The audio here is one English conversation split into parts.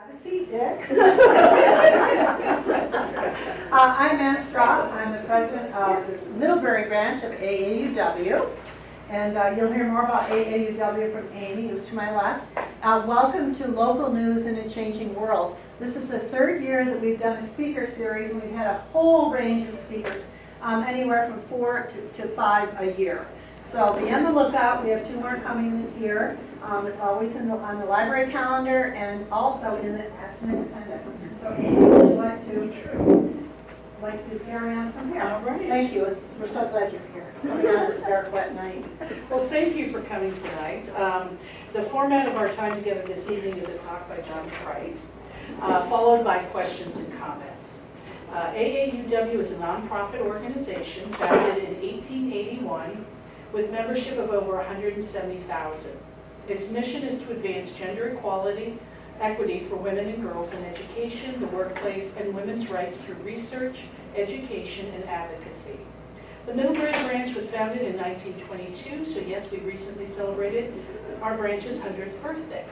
Have a seat, Dick. I'm Ann Straub. I'm the president of the Middlebury branch of AAUW. And you'll hear more about AAUW from Amy, who's to my left. Welcome to Local News in a Changing World. This is the third year that we've done a speaker series, and we've had a whole range of speakers, anywhere from 4 to 5 a year. So be on the lookout. We have 2 more coming this year. It's always on the library calendar and also in the Addison Independent. So Amy, would you like to carry on from here? All right. Thank you. We're so glad you're here. Coming on this dark, wet night. Well, thank you for coming tonight. The format of our time together this evening is a talk by John McCright, followed by questions and comments. AAUW is a nonprofit organization founded in 1881 with membership of over 170,000. Its mission is to advance gender equality, equity for women and girls in education, the workplace, and women's rights through research, education, and advocacy. The Middlebury branch was founded in 1922, so yes, we recently celebrated our branch's 100th birthday.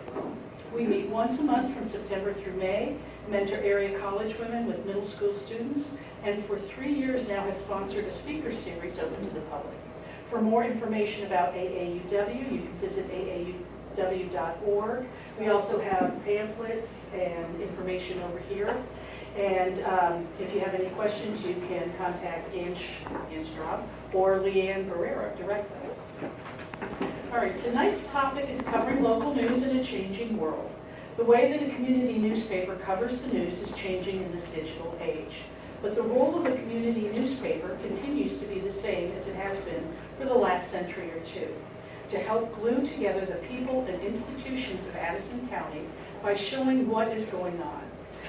We meet once a month from September through May, mentor area college women with middle school students, and for 3 years now has sponsored a speaker series open to the public. For more information about AAUW, you can visit aauw.org. We also have pamphlets and information over here. And if you have any questions, you can contact Ann Straub or Leanne Barrera directly. All right, tonight's topic is covering local news in a changing world. The way that a community newspaper covers the news is changing in this digital age. But the role of a community newspaper continues to be the same as it has been for the last century or two, to help glue together the people and institutions of Addison County by showing what is going on.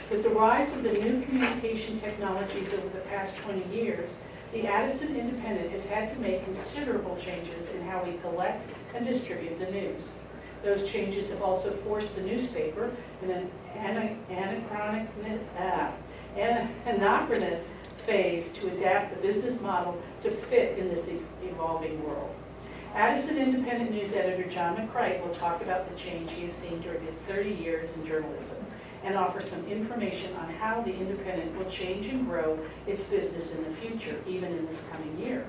With the rise of the new communication technologies over the past 20 years, the Addison Independent has had to make considerable changes in how we collect and distribute the news. Those changes have also forced the newspaper in an anachronous phase to adapt the business model to fit in this evolving world. Addison Independent News Editor John McCright will talk about the change he has seen during his 30 years in journalism and offer some information on how the Independent will change and grow its business in the future, even in this coming year.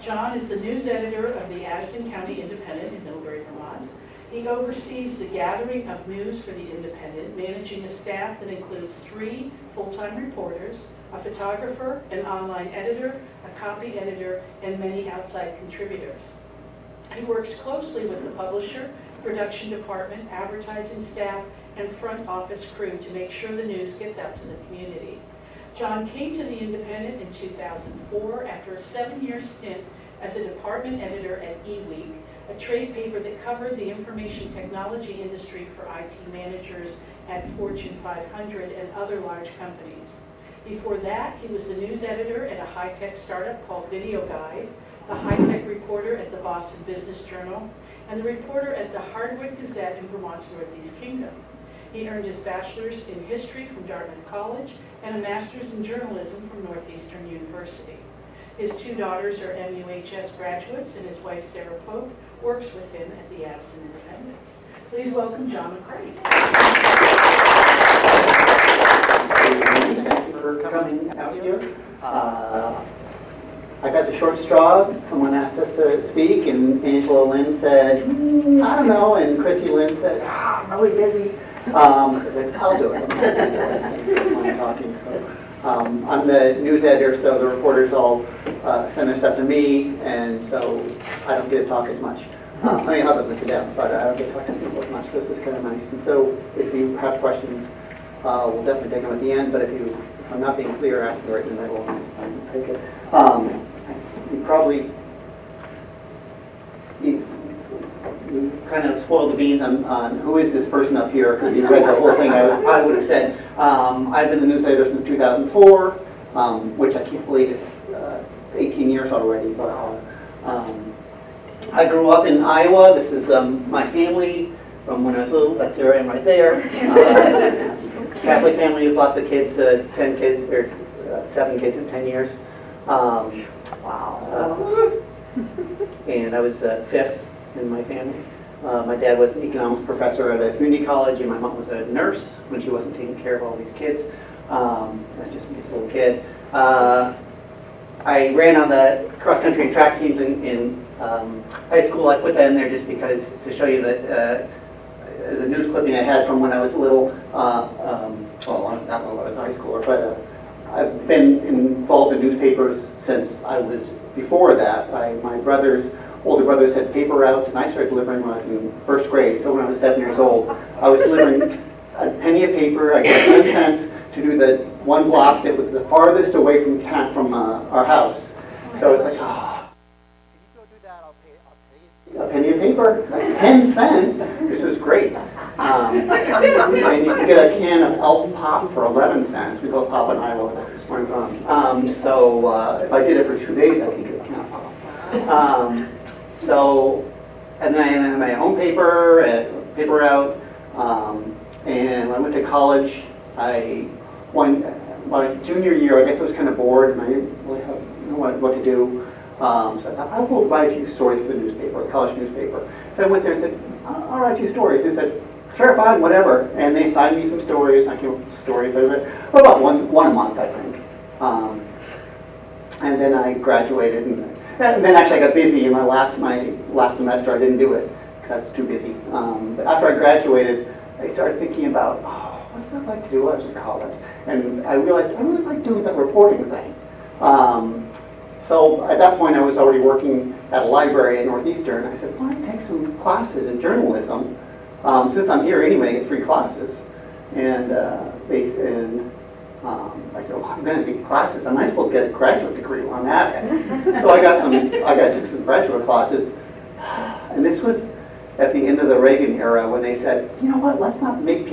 John is the news editor of the Addison County Independent in Middlebury, Vermont. He oversees the gathering of news for the Independent, managing a staff that includes 3 full-time reporters, a photographer, an online editor, a copy editor, and many outside contributors. He works closely with the publisher, production department, advertising staff, and front office crew to make sure the news gets out to the community. John came to the Independent in 2004 after a 7-year stint as a department editor at eWeek, a trade paper that covered the information technology industry for IT managers at Fortune 500 and other large companies. Before that, he was the news editor at a high-tech startup called Video Guide, the high-tech reporter at the Boston Business Journal, and the reporter at the Hardwick Gazette in Vermont's Northeast Kingdom. He earned his bachelor's in history from Dartmouth College and a master's in journalism from Northeastern University. His 2 daughters are MUHS graduates, and his wife, Sarah Pope, works with him at the Addison Independent. Please welcome John McCright. Thank you for coming out here. I got the short straw. Someone asked us to speak, and Angela Lynn said, I don't know, and Christy Lynn said, I'm really busy. I said, I'll do it. I'm talking, so. I'm the news editor, so the reporters all send their stuff to me, and so I don't get to talk as much. I mean, other than to them, but I don't get to talk to people as much, so this is kind of nice. And so if you have questions, we'll definitely take them at the end, but if I'm not being clear, ask me right in the middle, and I'll take it. You probably you kind of spoiled the beans on who is this person up here, because you read the whole thing. I would have said, I've been the news editor since 2004, which I can't believe it's 18 years already, but I grew up in Iowa. This is my family from when I was little. That's where I am right there. Catholic family with lots of kids, 10 kids, or 7 kids in 10 years. Wow. And I was 5th in my family. My dad was an economics professor at a community college, and my mom was a nurse when she wasn't taking care of all these kids. That's just me as a little kid. I ran on the cross-country and track teams in high school. I put that in there just because, to show you that as a news clipping I had from when I was little, well, I was not little, I was a high schooler, but I've been involved in newspapers since I was, before that. My older brothers had paper routes, and I started delivering when I was in first grade. So when I was 7 years old, I was delivering a penny of paper. I got 10 cents to do the one block that was the farthest away from our house. So it's like, oh, if you go do that, I'll pay a penny of paper, 10 cents. This was great. And you can get a can of Elf Pop for 11 cents. We call Pop in Iowa, where I'm from. So if I did it for 2 days, I could get a can of Pop. And then I had my own paper route. And when I went to college, my junior year, I guess I was kind of bored and I didn't really know what to do. So I thought, I will write a few stories for the newspaper, the college newspaper. So I went there and said, I'll write a few stories. They said, sure, fine, whatever. And they assigned me some stories. I came up with stories. I read about one a month, I think. And then I graduated. And then actually I got busy in my last semester. I didn't do it because I was too busy. But after I graduated, I started thinking about, what did I like to do when I was in college? And I realized I really like doing that reporting thing. So at that point, I was already working at a library at Northeastern. I said, why don't I take some classes in journalism? Since I'm here anyway, I get free classes. And I said, well, I'm going to get classes. I might as well get a graduate degree while I'm at it. So I took some graduate classes. And this was at the end of the Reagan era when they said, you know what, let's not let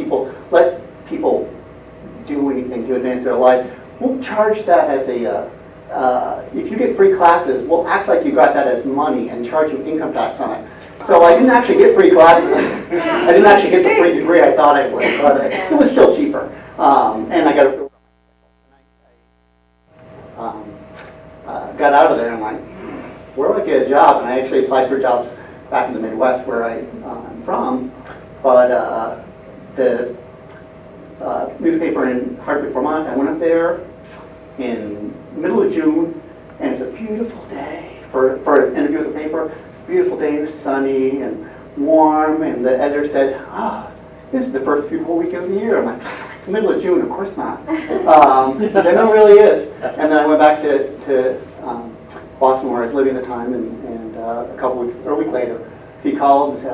people do anything to advance their lives. We'll charge that as if you get free classes, we'll act like you got that as money and charge you income tax on it. So I didn't actually get free classes. I didn't actually get the free degree I thought I would, but it was still cheaper. And I got got out of there and I'm like, where do I get a job? And I actually applied for jobs back in the Midwest where I'm from, but the newspaper in Hardwick, Vermont, I went up there in the middle of June, and it's a beautiful day for an interview with the paper. It's a beautiful day, it was sunny and warm, and the editor said, this is the first beautiful weekend of the year. I'm like, it's the middle of June, of course not. He said, no, it really is. And then I went back to Boston where I was living at the time, and a week later, he called and said,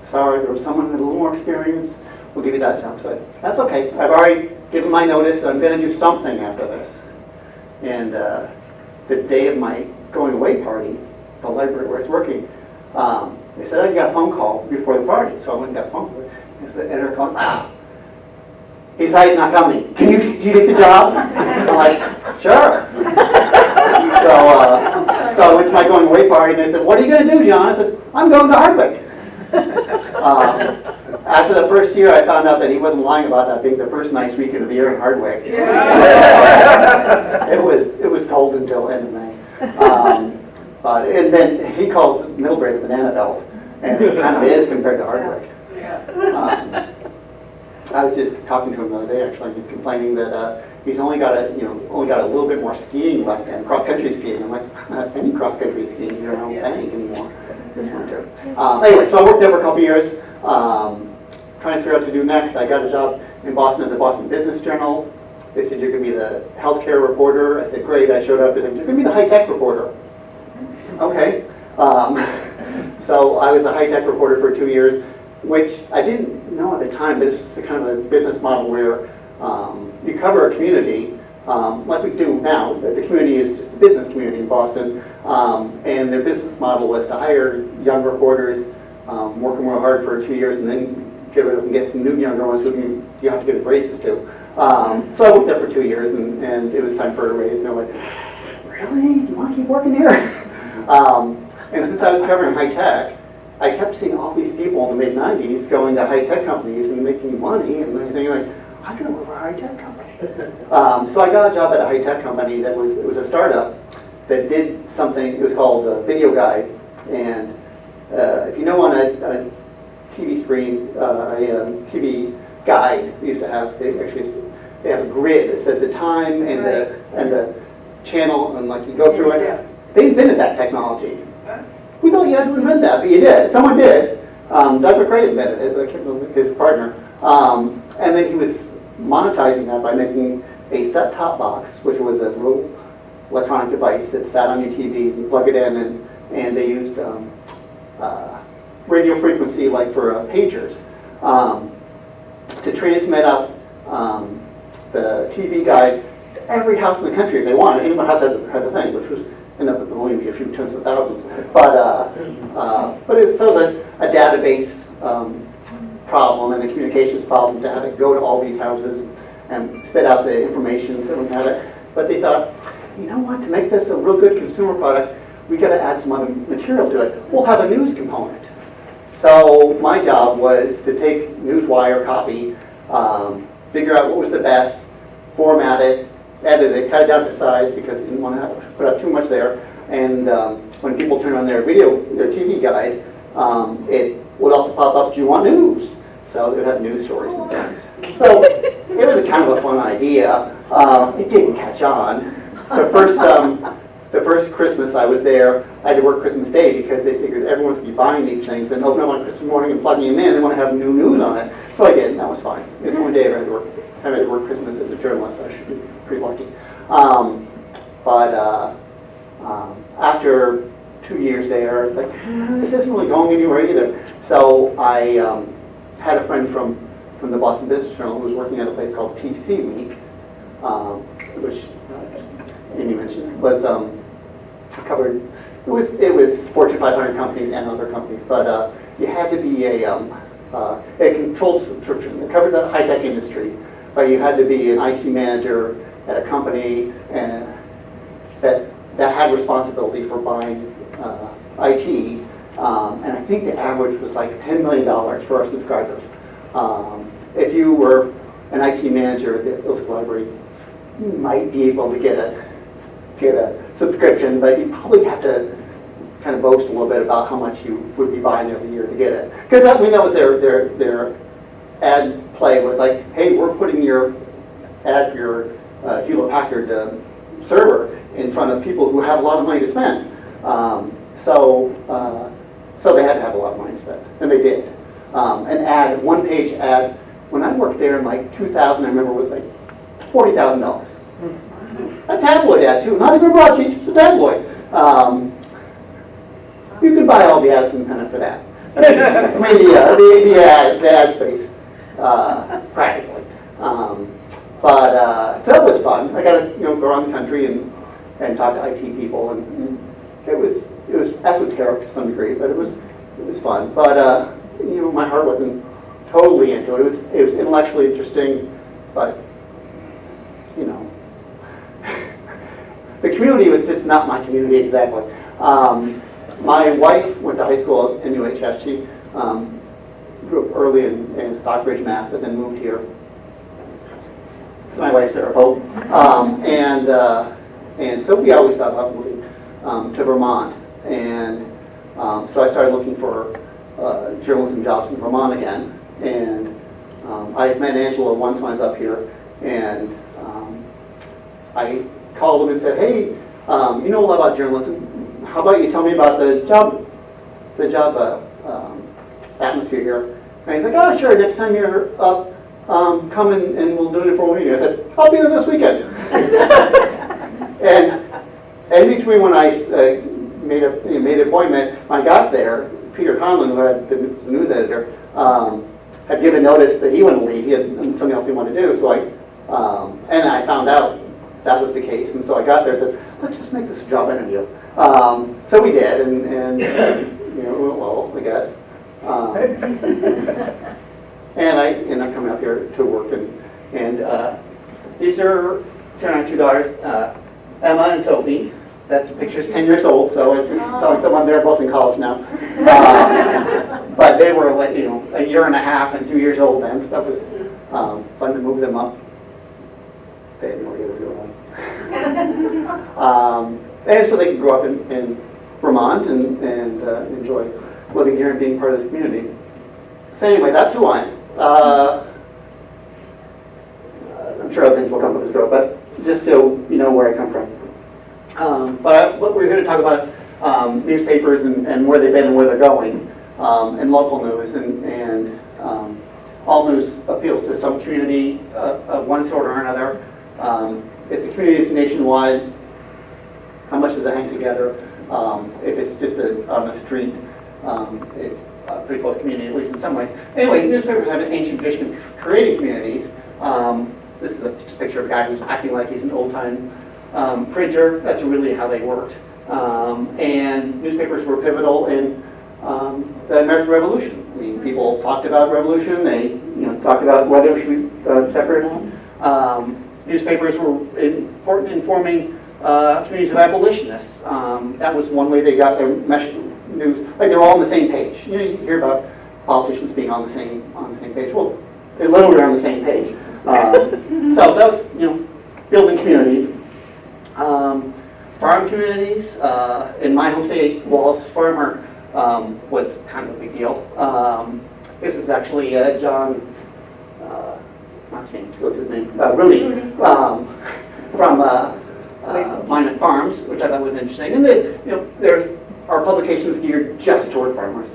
sorry, there was someone with a little more experience. We'll give you that job. So that's okay. I've already given my notice that I'm going to do something after this. And the day of my going away party, the library where I was working, they said, you got a phone call before the party. So I went and got a phone call. And the editor called, he decided he's not coming. Do you get the job? I'm like, sure. So I went to my going away party and they said, what are you going to do, John? I said, I'm going to Hardwick. After the first year, I found out that he wasn't lying about that being the first nice weekend of the year in Hardwick. Yeah. It was cold until end of May. And then he calls Middlebury the banana belt, and it kind of is compared to Hardwick. I was just talking to him the other day. Actually, he's complaining that he's only got a little bit more skiing left in cross country skiing. I'm like, I'm not any cross country skiing here. I don't think anymore this winter. Anyway, so I worked there for a couple years. Trying to figure out what to do next. I got a job in Boston at the Boston Business Journal. They said, you're going to be the healthcare reporter. I said, great. I showed up. They said, you're going to be the high-tech reporter. Okay. So I was the high-tech reporter for 2 years, which I didn't know at the time, but this was the kind of a business model where you cover a community, like we do now. The community is just a business community in Boston, and their business model was to hire young reporters, work them real hard for 2 years, and then get rid of them and get some new younger ones who you have to give raises to. So I worked there for 2 years, and it was time for a raise. And I'm like, really? Do you want to keep working here? And since I was covering high tech, I kept seeing all these people in the mid-90s going to high tech companies and making money, and I'm thinking like, I could work for a high tech company. So I got a job at a high tech company that was a startup that did something. It was called Video Guide, and if you know on a TV screen, a TV guide, they used to have, they have a grid that says the time and the channel, and like you go through it. Yeah. They invented that technology. We thought you had to invent that, but you did. Someone did. Dr. McCright invented it, his partner. And then he was monetizing that by making a set-top box, which was a little electronic device that sat on your TV. You plug it in, and they used radio frequency, like for pagers, to transmit up the TV guide to every house in the country if they wanted. Any house had the thing, which was ended up only be a few tens of thousands. But it's so a database problem and a communications problem to have it go to all these houses and spit out the information so we have it. But they thought, you know what, to make this a real good consumer product, we got to add some other material to it. We'll have a news component. So my job was to take newswire copy, figure out what was the best, format it, edit it, cut it down to size because you didn't want to put up too much there. And when people turn on their TV guide, it would also pop up, do you want news? So they would have news stories and things. So it was kind of a fun idea. It didn't catch on. The first Christmas I was there, I had to work Christmas Day because they figured everyone would be buying these things and opening them on Christmas morning and plugging them in. They want to have new news on it. So I did, and that was fine. It's the only day I had to work Christmas as a journalist, so I should be pretty lucky. After 2 years there, it's like, this isn't really going anywhere either. So I had a friend from the Boston Business Journal who was working at a place called PC Week, which Amy mentioned, was covered. It was Fortune 500 companies and other companies, but you had to be a controlled subscription. It covered the high-tech industry, but you had to be an IT manager at a company and that had responsibility for buying IT. And I think the average was like $10 million for our subscribers. If you were an IT manager at the Addison Library, you might be able to get a subscription, but you probably have to kind of boast a little bit about how much you would be buying every year to get it. Because that was their ad play was like, hey, we're putting your ad for your Hewlett-Packard server in front of people who have a lot of money to spend. So they had to have a lot of money to spend, and they did. An one-page ad, when I worked there in like 2000, I remember was like $40,000. A tabloid ad too, not even a broadsheet, just a tabloid. You could buy all the Addison Independent for that. I mean the ad space, practically. So that was fun. I got to go around the country and talk to IT people, and it was esoteric to some degree, but it was fun. But my heart wasn't totally into it. It was intellectually interesting, but the community was just not my community exactly. My wife went to high school at NUHS. She grew up early in Stockbridge, Mass, but then moved here. My wife's Sarah Pope. And so we always thought about moving to Vermont. And so I started looking for journalism jobs in Vermont again. And I had met Angela once when I was up here. And I called him and said, hey, you know a lot about journalism. How about you tell me about the job atmosphere here? And he's like, oh, sure, next time you're up, come and we'll do an informal meeting. I said, I'll be there this weekend. And in between when I made the appointment, when I got there, Peter Conlon, who had the news editor, had given notice that he wouldn't leave. He had something else he wanted to do. So and I found out that was the case. And so I got there and said, let's just make this a job interview. So we did, and it went well, I guess. And I ended up coming up here to work, and these are Sarah and I, two daughters, Emma and Sophie. That picture's 10 years old, so it's just telling someone they're both in college now. But they were like, a year and a half and 2 years old then, so that was fun to move them up. They had no idea what they were doing. And so they could grow up in Vermont and enjoy living here and being part of this community. So anyway, that's who I am. I'm sure other things will come up as well, but just so you know where I come from. But we're here to talk about newspapers and where they've been and where they're going, and local news, and all news appeals to some community of one sort or another. If the community is nationwide, how much does it hang together? If it's just on the street, it's a pretty close community, at least in some way. Anyway, newspapers have an ancient tradition of creating communities. This is a picture of a guy who's acting like he's an old-time printer. That's really how they worked. And newspapers were pivotal in the American Revolution. I mean, people talked about revolution. They talked about whether it should be separate or not. Newspapers were important in forming communities of abolitionists. That was one way they got their news. Like they're all on the same page. You hear about politicians being on the same page. Well, they literally are on the same page. So that was building communities. Farm communities. In my home state, Wallace Farmer was kind of a big deal. This is actually John, not James, what's his name? Rudy, from Minot Farms, which I thought was interesting. And there are publications geared just toward farmers,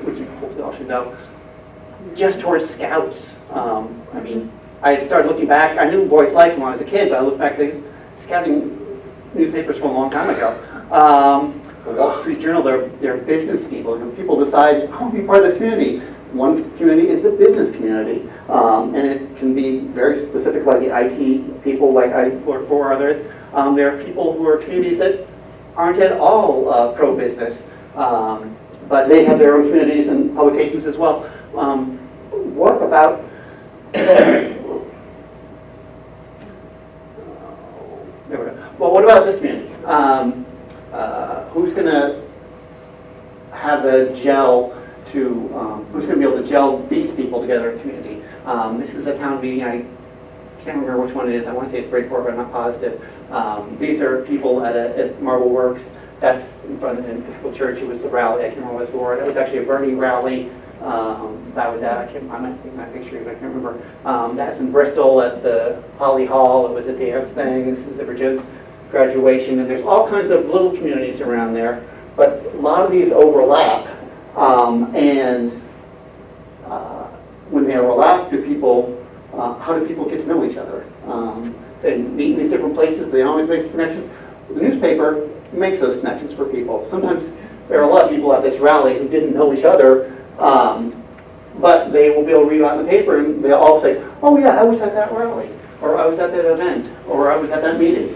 which you hopefully all should know, just towards scouts. I mean, I started looking back. I knew Boy's Life when I was a kid, but I looked back at these scouting newspapers from a long time ago. The Wall Street Journal, they're business people. People decide, I want to be part of this community. One community is the business community, and it can be very specific, like the IT people, like I work for, others. There are people who are communities that aren't at all pro-business, but they have their own communities and publications as well. What about there we go. Well, what about this community? Who's going to have the gel to, who's going to be able to gel these people together in community? This is a town meeting. I can't remember which one it is. I want to say it's Bridgeport, but I'm not positive. These are people at Marble Works. That's in front of the Episcopal Church. It was the rally. I can't remember what it was for. That was actually a Bernie rally. That was at, I might take my picture, but I can't remember. That's in Bristol at the Holly Hall. It was a dance thing. This is the Virginia's graduation. And there's all kinds of little communities around there. But a lot of these overlap. When they overlap, how do people get to know each other? They meet in these different places. They always make connections. The newspaper makes those connections for people. Sometimes there are a lot of people at this rally who didn't know each other, but they will be able to read about in the paper and they'll all say, oh yeah, I was at that rally, or I was at that event, or I was at that meeting.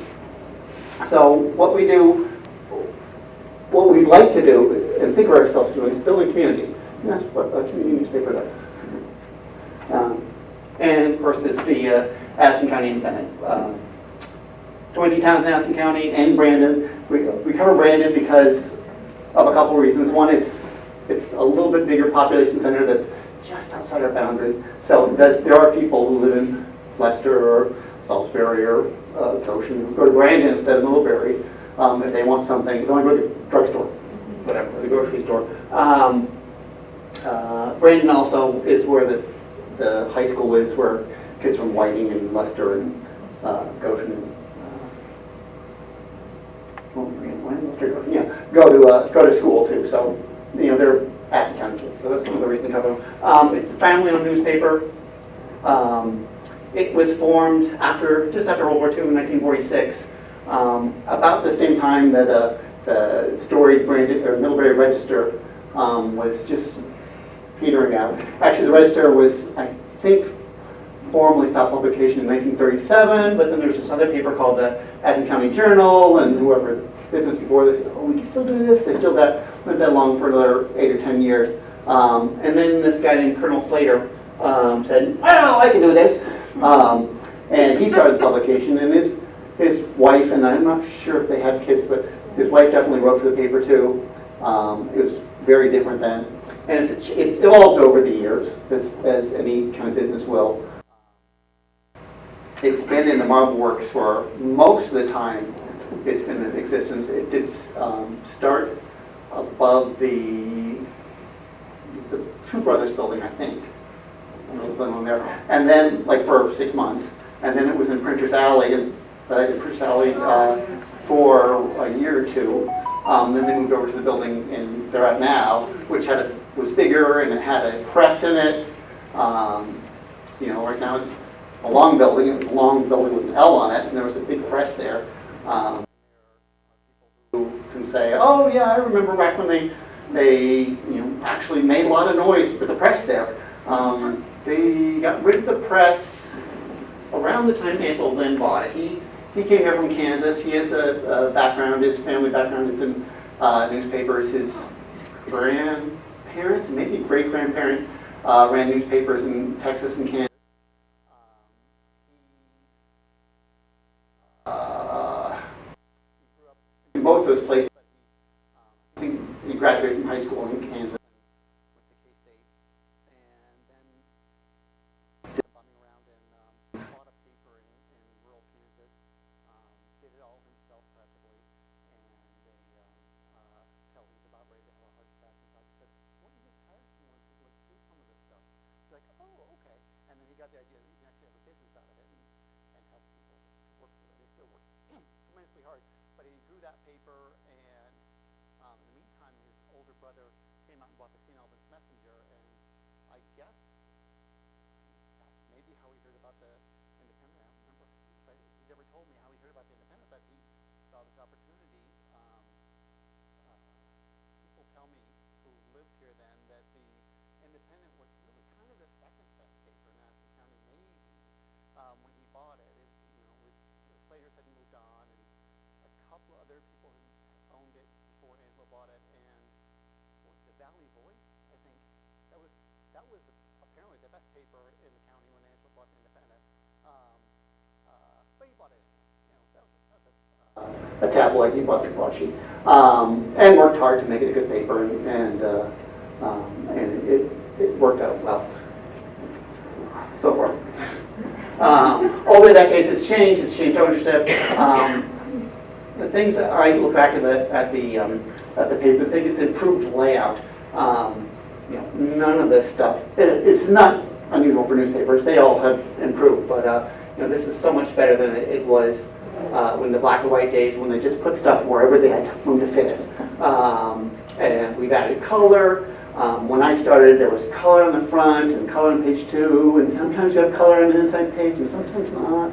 So what we like to do and think of ourselves doing is building community. And that's what a community newspaper does. And of course there's the Addison County Independent. 23 towns in Addison County and Brandon. We cover Brandon because of a couple reasons. One, it's a little bit bigger population center that's just outside our boundary. So there are people who live in Leicester or Salisbury or Goshen who go to Brandon instead of Middlebury if they want something. If they want to go to the drugstore, whatever, the grocery store. Brandon also is where the high school is, where kids from Whiting and Leicester and Goshen go to school too. So they're Addison County kids. So that's another reason to cover them. It's a family-owned newspaper. It was formed just after World War II in 1946, about the same time that the storied Middlebury Register was just petering out. Actually, the Register was, I think, formally stopped publication in 1937, but then there was this other paper called the Addison County Journal, and whoever business before this, we can still do this. They still lived that long for another 8 or 10 years. And then this guy named Colonel Slater said, well, I can do this. And he started the publication, and his wife, and I'm not sure if they had kids, but his wife definitely wrote for the paper too. It was very different then. And it's evolved over the years, as any kind of business will. It's been in the Marble Works for most of the time it's been in existence. It did start about above the Two Brothers building, I think. There. And then, like for 6 months, and then it was in Printers Alley, for a year or two. Then they moved over to the building they're at now, which was bigger and it had a press in it. Right now it's a long building. It was a long building with an L on it, and there was a big press there. Who can say, "Oh yeah, I remember back when they actually made a lot of noise with the press there." They got rid of the press around the time Angela Lynn bought it. He came here from Kansas. He has a background. His family background is in newspapers. His grandparents, maybe great-grandparents, ran newspapers in Texas and Kansas. He grew up in both those places. I think he graduated from high school in Kansas. The idea that you can actually have a business out of it and help people work for it. They still work tremendously hard. But he grew that paper, and in the meantime, his older brother came out and bought the St. Albans Messenger, and I guess that's maybe how he heard about the Independent. I don't remember if he's ever told me how he heard about the Independent, but he saw this opportunity. People tell me who lived here then that the Independent was really kind of the second best paper in Addison County, maybe. When he bought it, the Slaters had moved on, and a couple of other people had owned it before Angela bought it, and the Valley Voice, I think, that was apparently the best paper in the county when Angela bought the Independent. But he bought it anyway. That was a tabloid. He bought the broadsheet, and worked hard to make it a good paper, and it worked out well so far. Over the decades, it's changed ownership. The things that I look back at the paper, the thing is improved layout. None of this stuff. It's not unusual for newspapers. They all have improved, but this is so much better than it was when the black and white days, when they just put stuff wherever they had room to fit it. And we've added color. When I started, there was color on the front and color on page 2, and sometimes you have color on the inside page and sometimes not.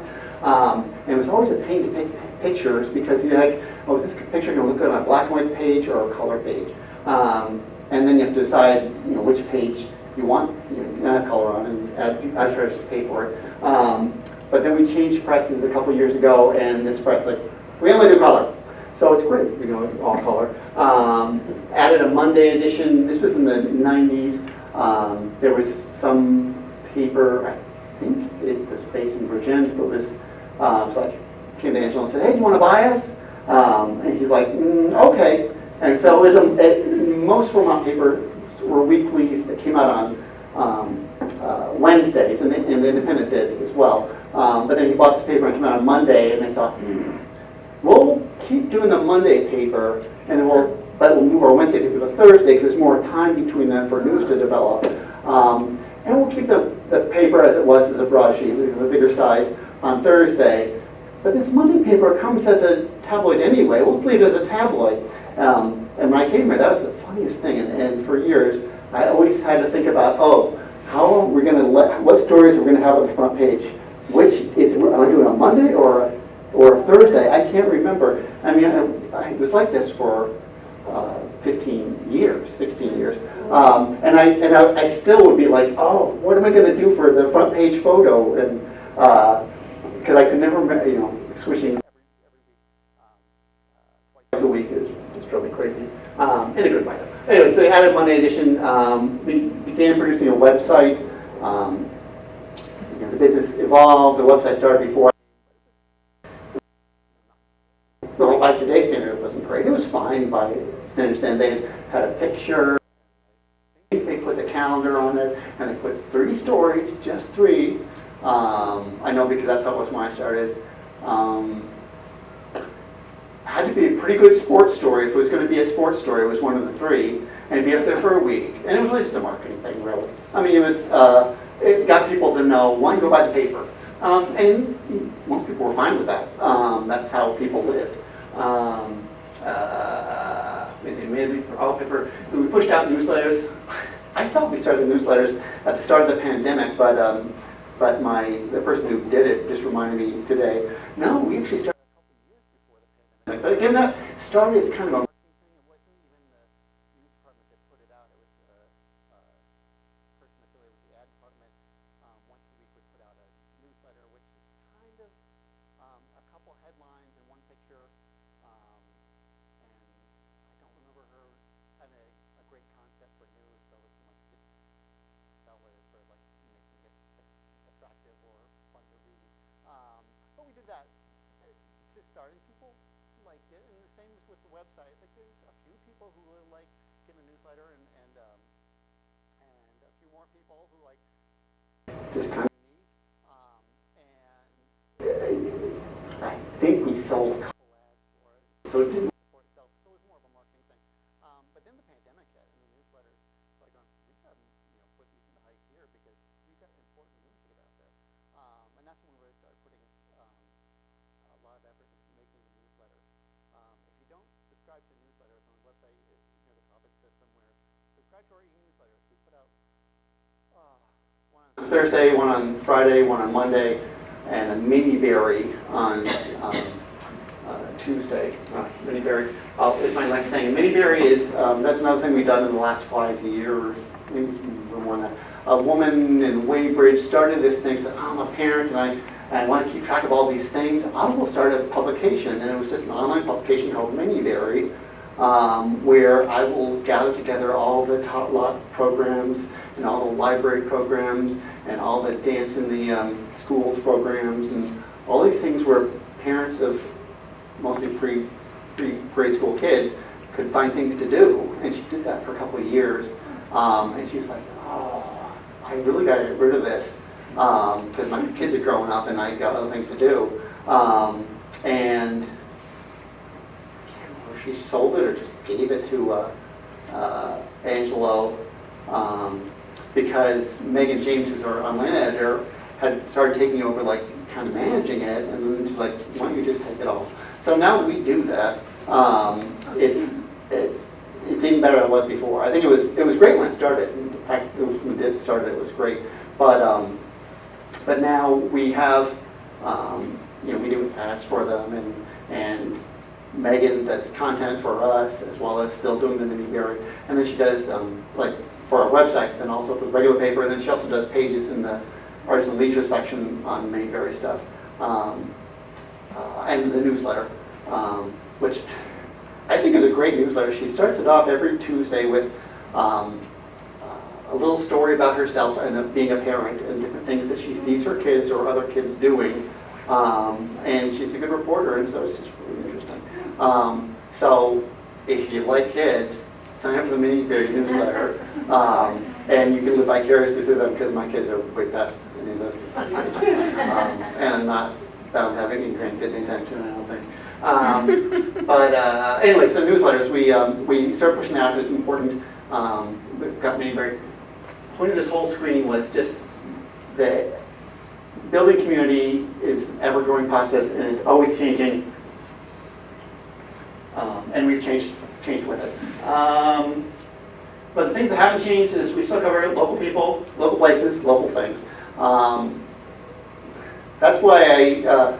And it was always a pain to pick pictures because you're like, oh, is this picture going to look good on a black and white page or a color page? And then you have to decide, which page you want to add color on and add charge to pay for it. But then we changed presses a couple years ago, and this press we only do color. So it's great, all color. Added a Monday edition. This was in the 90s. There was some paper, I think it was based in Virgins, but it was, so I came to Angela and said, hey, do you want to buy us? And he's like, okay. And so it was most Vermont papers were weeklies that came out on Wednesdays, and the Independent did as well. But then he bought this paper and it came out on Monday, and they thought, we'll keep doing the Monday paper, and then we'll move our Wednesday paper to Thursday because there's more time between them for news to develop. And we'll keep the paper as it was as a broadsheet, the bigger size, on Thursday. But this Monday paper comes as a tabloid anyway. We'll leave it as a tabloid. And when I came here, that was the funniest thing. And for years, I always had to think about, how are we going to what stories we're going to have on the front page? Which is, am I doing a Monday or a Thursday? I can't remember. I mean, it was like this for 15 years, 16 years. And I still would be like, what am I going to do for the front page photo? And because I could never remember, switching every week, twice a week is just drove me crazy. In a good way. Anyway, so we added Monday edition. We began producing a website. The business evolved. The website started before. Well, by today's standard, it wasn't great. It was fine by standard. They had a picture. They put the calendar on it, and they put 3 stories, just 3. I know because that's how it was when I started. had to be a pretty good sports story. If it was going to be a sports story, it was one of the three, and it'd be up there for a week. And it was really just a marketing thing, really. I mean, it got people to know, one, go buy the paper. And most people were fine with that. That's how people lived. We pushed out newsletters. I thought we started newsletters at the start of the pandemic, but the person who did it just reminded me today, no, we actually started a couple of years before the pandemic. But again, that started as kind of a marketing thing. It wasn't even the news department that put it out. It was a person affiliated with the ad department. Once a week would put out a newsletter, which is kind of a couple headlines and one picture. And I don't remember her having a great concept for news, so it was like sell it for like making it attractive or fun to read. But we did that to start, and people liked it. And the same as with the website. It's like there's a few people who really like getting the newsletter, and a few more people who like just kind of neat. And I think we sold a couple ads for it, so it didn't support itself. So it was more of a marketing thing. But then the pandemic hit, and the newsletters like we got put these into high gear because we got important news to get out there. And that's when we really started putting a lot of effort into making the newsletters. If you don't subscribe to newsletters on the website, the top it says somewhere, subscribe to our e-newsletters. We put out one on Thursday, one on Friday, one on Monday, and a mini-berry on Tuesday. Mini-berry is my next thing. And mini-berry is, that's another thing we've done in the last 5 years, maybe it's more than that. A woman in Weybridge started this thing, said, I'm a parent and I want to keep track of all these things. I will start a publication, and it was just an online publication called Mini-berry, where I will gather together all the top lot programs and all the library programs and all the dance in the schools programs and all these things where parents of mostly pre-grade school kids could find things to do. And she did that for a couple of years. And she's like, oh, I really got to get rid of this because my kids are growing up and I got other things to do. And she sold it or just gave it to Angelo because Megan James, who's our online editor, had started taking over, like, kind of managing it, and then she's like, why don't you just take it all? So now we do that. It's even better than it was before. I think it was great when it started. In fact, when it started, it was great. But now we have, we do ads for them, and Megan does content for us as well as still doing the mini-berry, and then she does like for our website, and also for the regular paper, and then she also does pages in the Arts and Leisure section on mini-berry stuff, and the newsletter, which I think is a great newsletter. She starts it off every Tuesday with a little story about herself and being a parent and different things that she sees her kids or other kids doing, and she's a good reporter, and so it's just really interesting. So if you like kids, sign up for the mini-berry newsletter, and you can live vicariously through them because my kids are way past any of those age. And I'm not bound to have any grandkids anytime soon, I don't think. But anyway, so newsletters, we started pushing out. It's important. We've got mini-berry. The point of this whole screen was just the building community is an ever-growing process and it's always changing. And we've changed with it. But the things that haven't changed is we still cover local people, local places, local things. That's why I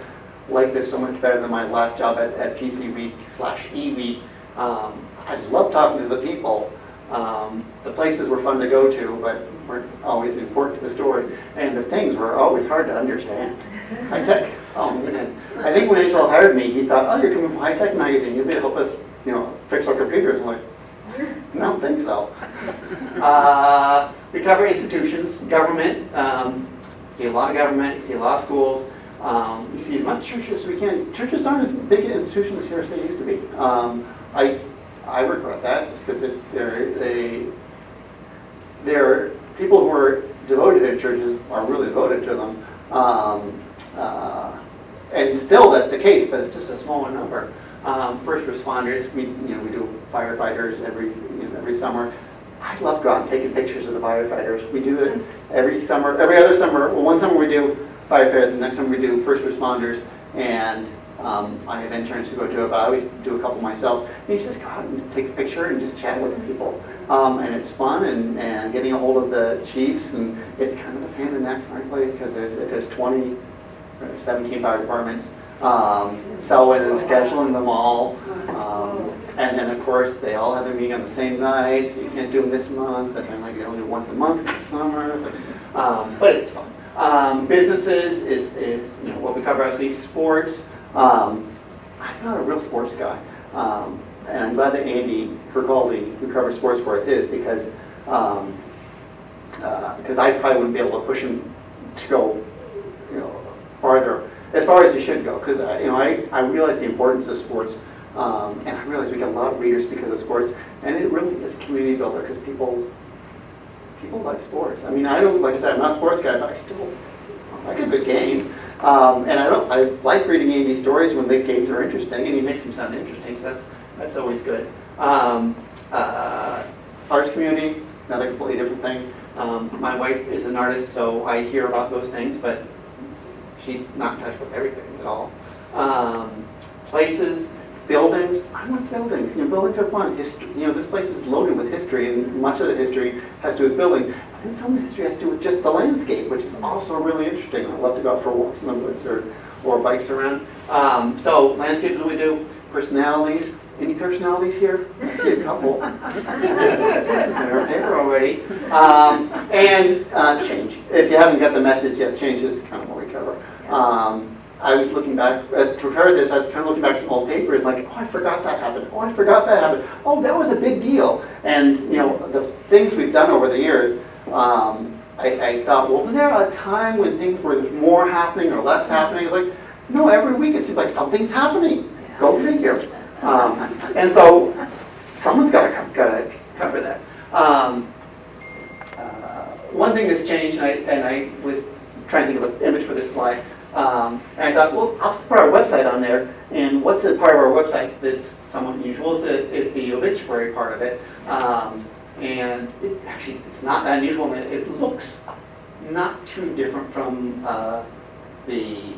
like this so much better than my last job at PC Week /E Week. I love talking to the people. The places were fun to go to, but weren't always important to the story. And the things were always hard to understand. High tech. Oh man. I think when Angelo hired me, he thought, oh, you're coming from High Tech Magazine. You'll be able to help us, fix our computers. I'm like, I don't think so. We cover institutions, government. You see a lot of government. You see a lot of schools. You see as much churches as we can. Churches aren't as big institutions here as they used to be. I regret that just because they're people who are devoted to their churches are really devoted to them. And still that's the case, but it's just a smaller number. First responders, we do firefighters every summer. I love going out and taking pictures of the firefighters. We do it every other summer. Well, one summer we do firefighters, the next summer we do first responders, and I have interns who go do it, but I always do a couple myself. And you just go out and take a picture and just chat with people. And it's fun, and getting a hold of the chiefs, and it's kind of a pain in the neck, frankly, because there's 20 or 17 fire departments. So and then scheduling them all. And then, of course, they all have their meeting on the same night, so you can't do them this month, but then like they only do once a month in the summer. But it's fun. Businesses is what we cover, obviously. Sports. I'm not a real sports guy. And I'm glad that Andy Kirkaldy, who covers sports for us, is, because I probably wouldn't be able to push him to go farther, as far as he should go, because I realize the importance of sports, and I realize we get a lot of readers because of sports, and it really is a community builder, because people like sports. I mean, like I said, I'm not a sports guy, but I still like a good game. And I like reading Andy's stories when the games are interesting, and he makes them sound interesting, so that's always good. Arts community, another completely different thing. My wife is an artist, so I hear about those things, but she's not in touch with everything at all. Places, buildings. I like buildings. Buildings are fun. This place is loaded with history, and much of the history has to do with building. I think some of the history has to do with just the landscape, which is also really interesting. I love to go out for walks in the woods or bikes around. So landscape is what we do. Personalities. Any personalities here? I see a couple. They're paper already. And change. If you haven't got the message yet, change is kind of what we cover. I was looking back, as to prepare this, I was kind of looking back at some old papers, like, oh, I forgot that happened. Oh, I forgot that happened. Oh, that was a big deal. And, the things we've done over the years, I thought, well, was there a time when things were more happening or less happening? It's like, no, every week it seems like something's happening. Go figure. And so someone's got to cover that. One thing that's changed, and I was trying to think of an image for this slide, and I thought, well, I'll put our website on there. And what's the part of our website that's somewhat unusual is the obituary part of it. And it's not that unusual, and it looks not too different from the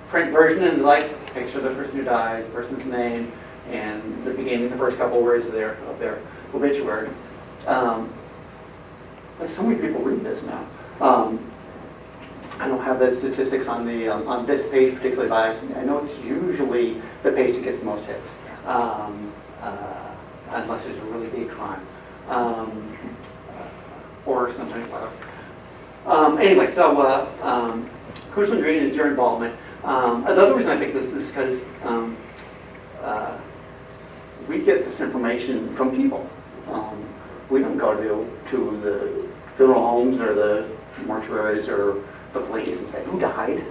print version, and like picture of the person who died, the person's name, and the beginning, the first couple words of their obituary. But so many people read this now. I don't have the statistics on the on this page particularly, but I know it's usually the page that gets the most hits, unless there's a really big crime, or sometimes whatever. Anyway, so crucial ingredient is your involvement. Another reason I picked this is because we get this information from people. We don't go to the funeral homes or the mortuaries or the police and say, who died?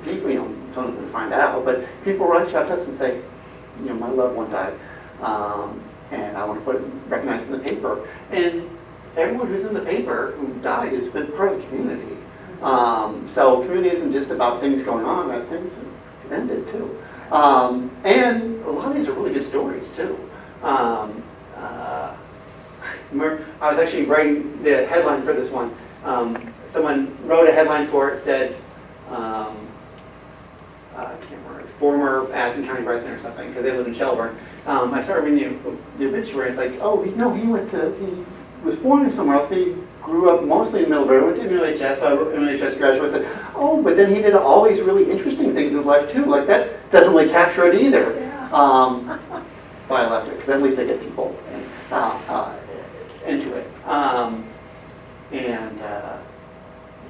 People, don't know to find out, but people reach out to us and say, my loved one died, and I want to recognize in the paper. And everyone who's in the paper who died has been part of the community. So community isn't just about things going on, that things have ended too. And a lot of these are really good stories too. I was actually writing the headline for this one. Someone wrote a headline for it, said, I can't remember, former Addison County resident or something, because they live in Shelburne. I started reading the obituary. It's like, oh, he was born somewhere else. He grew up mostly in Middlebury, went to MUHS, so I MUHS graduate, said, oh, but then he did all these really interesting things in his life too. Like that doesn't really capture it either. Yeah. But I left it, because at least I get people into it.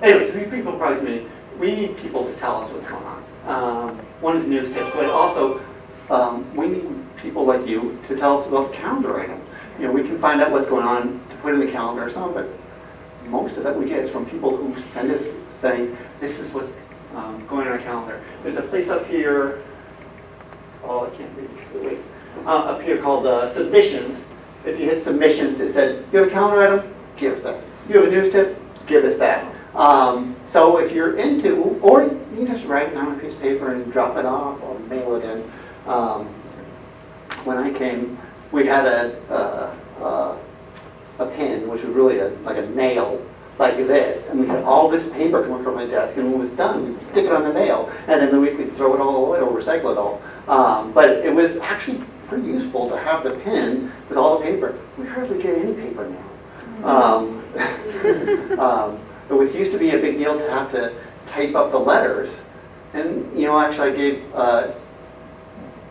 Anyways, these people are probably community. We need people to tell us what's going on. One is news tips, but also we need people like you to tell us about the calendar item. We can find out what's going on to put in the calendar or something, but most of that we get is from people who send us saying, this is what's going on our calendar. There's a place up here, I can't read it, up here called submissions. If you hit submissions, it said, you have a calendar item? Give us that. You have a news tip? Give us that. So if you're into, or you can just write it down on a piece of paper and drop it off or mail it in. When I came, we had a pin, which was really like a nail, like this, and we had all this paper coming from my desk, and when it was done, we'd stick it on the nail, and then we'd throw it all away or recycle it all. But it was actually pretty useful to have the pin with all the paper. We hardly get any paper now. It was used to be a big deal to have to type up the letters, and actually I gave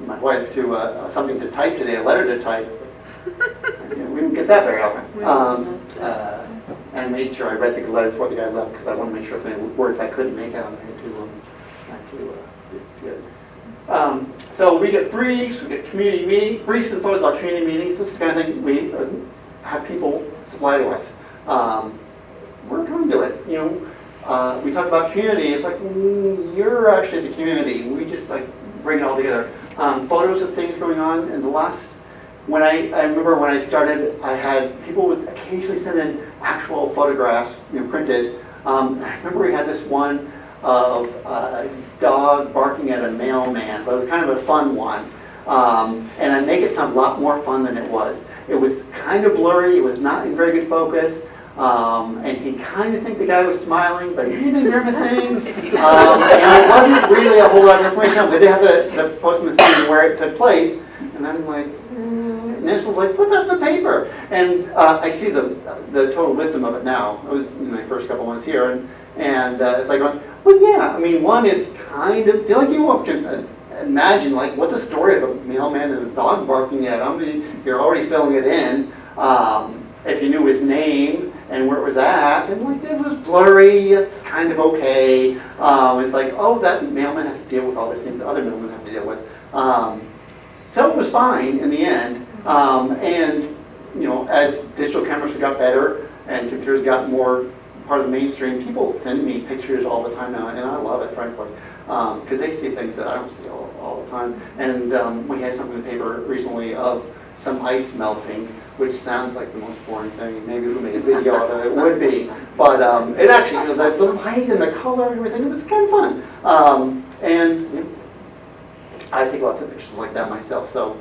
my wife to something to type today, a letter to type. We don't get that very often. And I made sure I read the letter before the guy left because I want to make sure if there were words I couldn't make out, I had to do it. So we get briefs, we get community meetings, briefs and photos about community meetings. This is the kind of thing we have people supply to us. We're going to do it. We talk about community. It's like you're actually the community. We just like bring it all together. Photos of things going on. And the last, I remember when I started, I had people would occasionally send in actual photographs, printed. I remember we had this one of a dog barking at a mailman, but it was kind of a fun one. And I make it sound a lot more fun than it was. It was kind of blurry, it was not in very good focus, and he kind of think the guy was smiling, but he didn't hear him saying. And it wasn't really a whole lot of information. We did have the postman saying where it took place, and I'm like, and Angela's like, put that in the paper. And I see the total wisdom of it now. It was in my first couple ones here, and it's like, well, yeah, I mean, one is kind of, like you can imagine, like, what the story of a mailman and a dog barking at. I mean, you're already filling it in. If you knew his name and where it was at, then like, it was blurry, it's kind of okay. It's like, oh, that mailman has to deal with all these things that other mailmen have to deal with. So it was fine in the end. And, as digital cameras got better and computers got more part of the mainstream, people send me pictures all the time now, and I love it, frankly, because they see things that I don't see all the time. And we had something in the paper recently of some ice melting, which sounds like the most boring thing. Maybe if we made a video out of it, it would be. But it actually, the light and the color and everything, it was kind of fun. And I take lots of pictures like that myself, so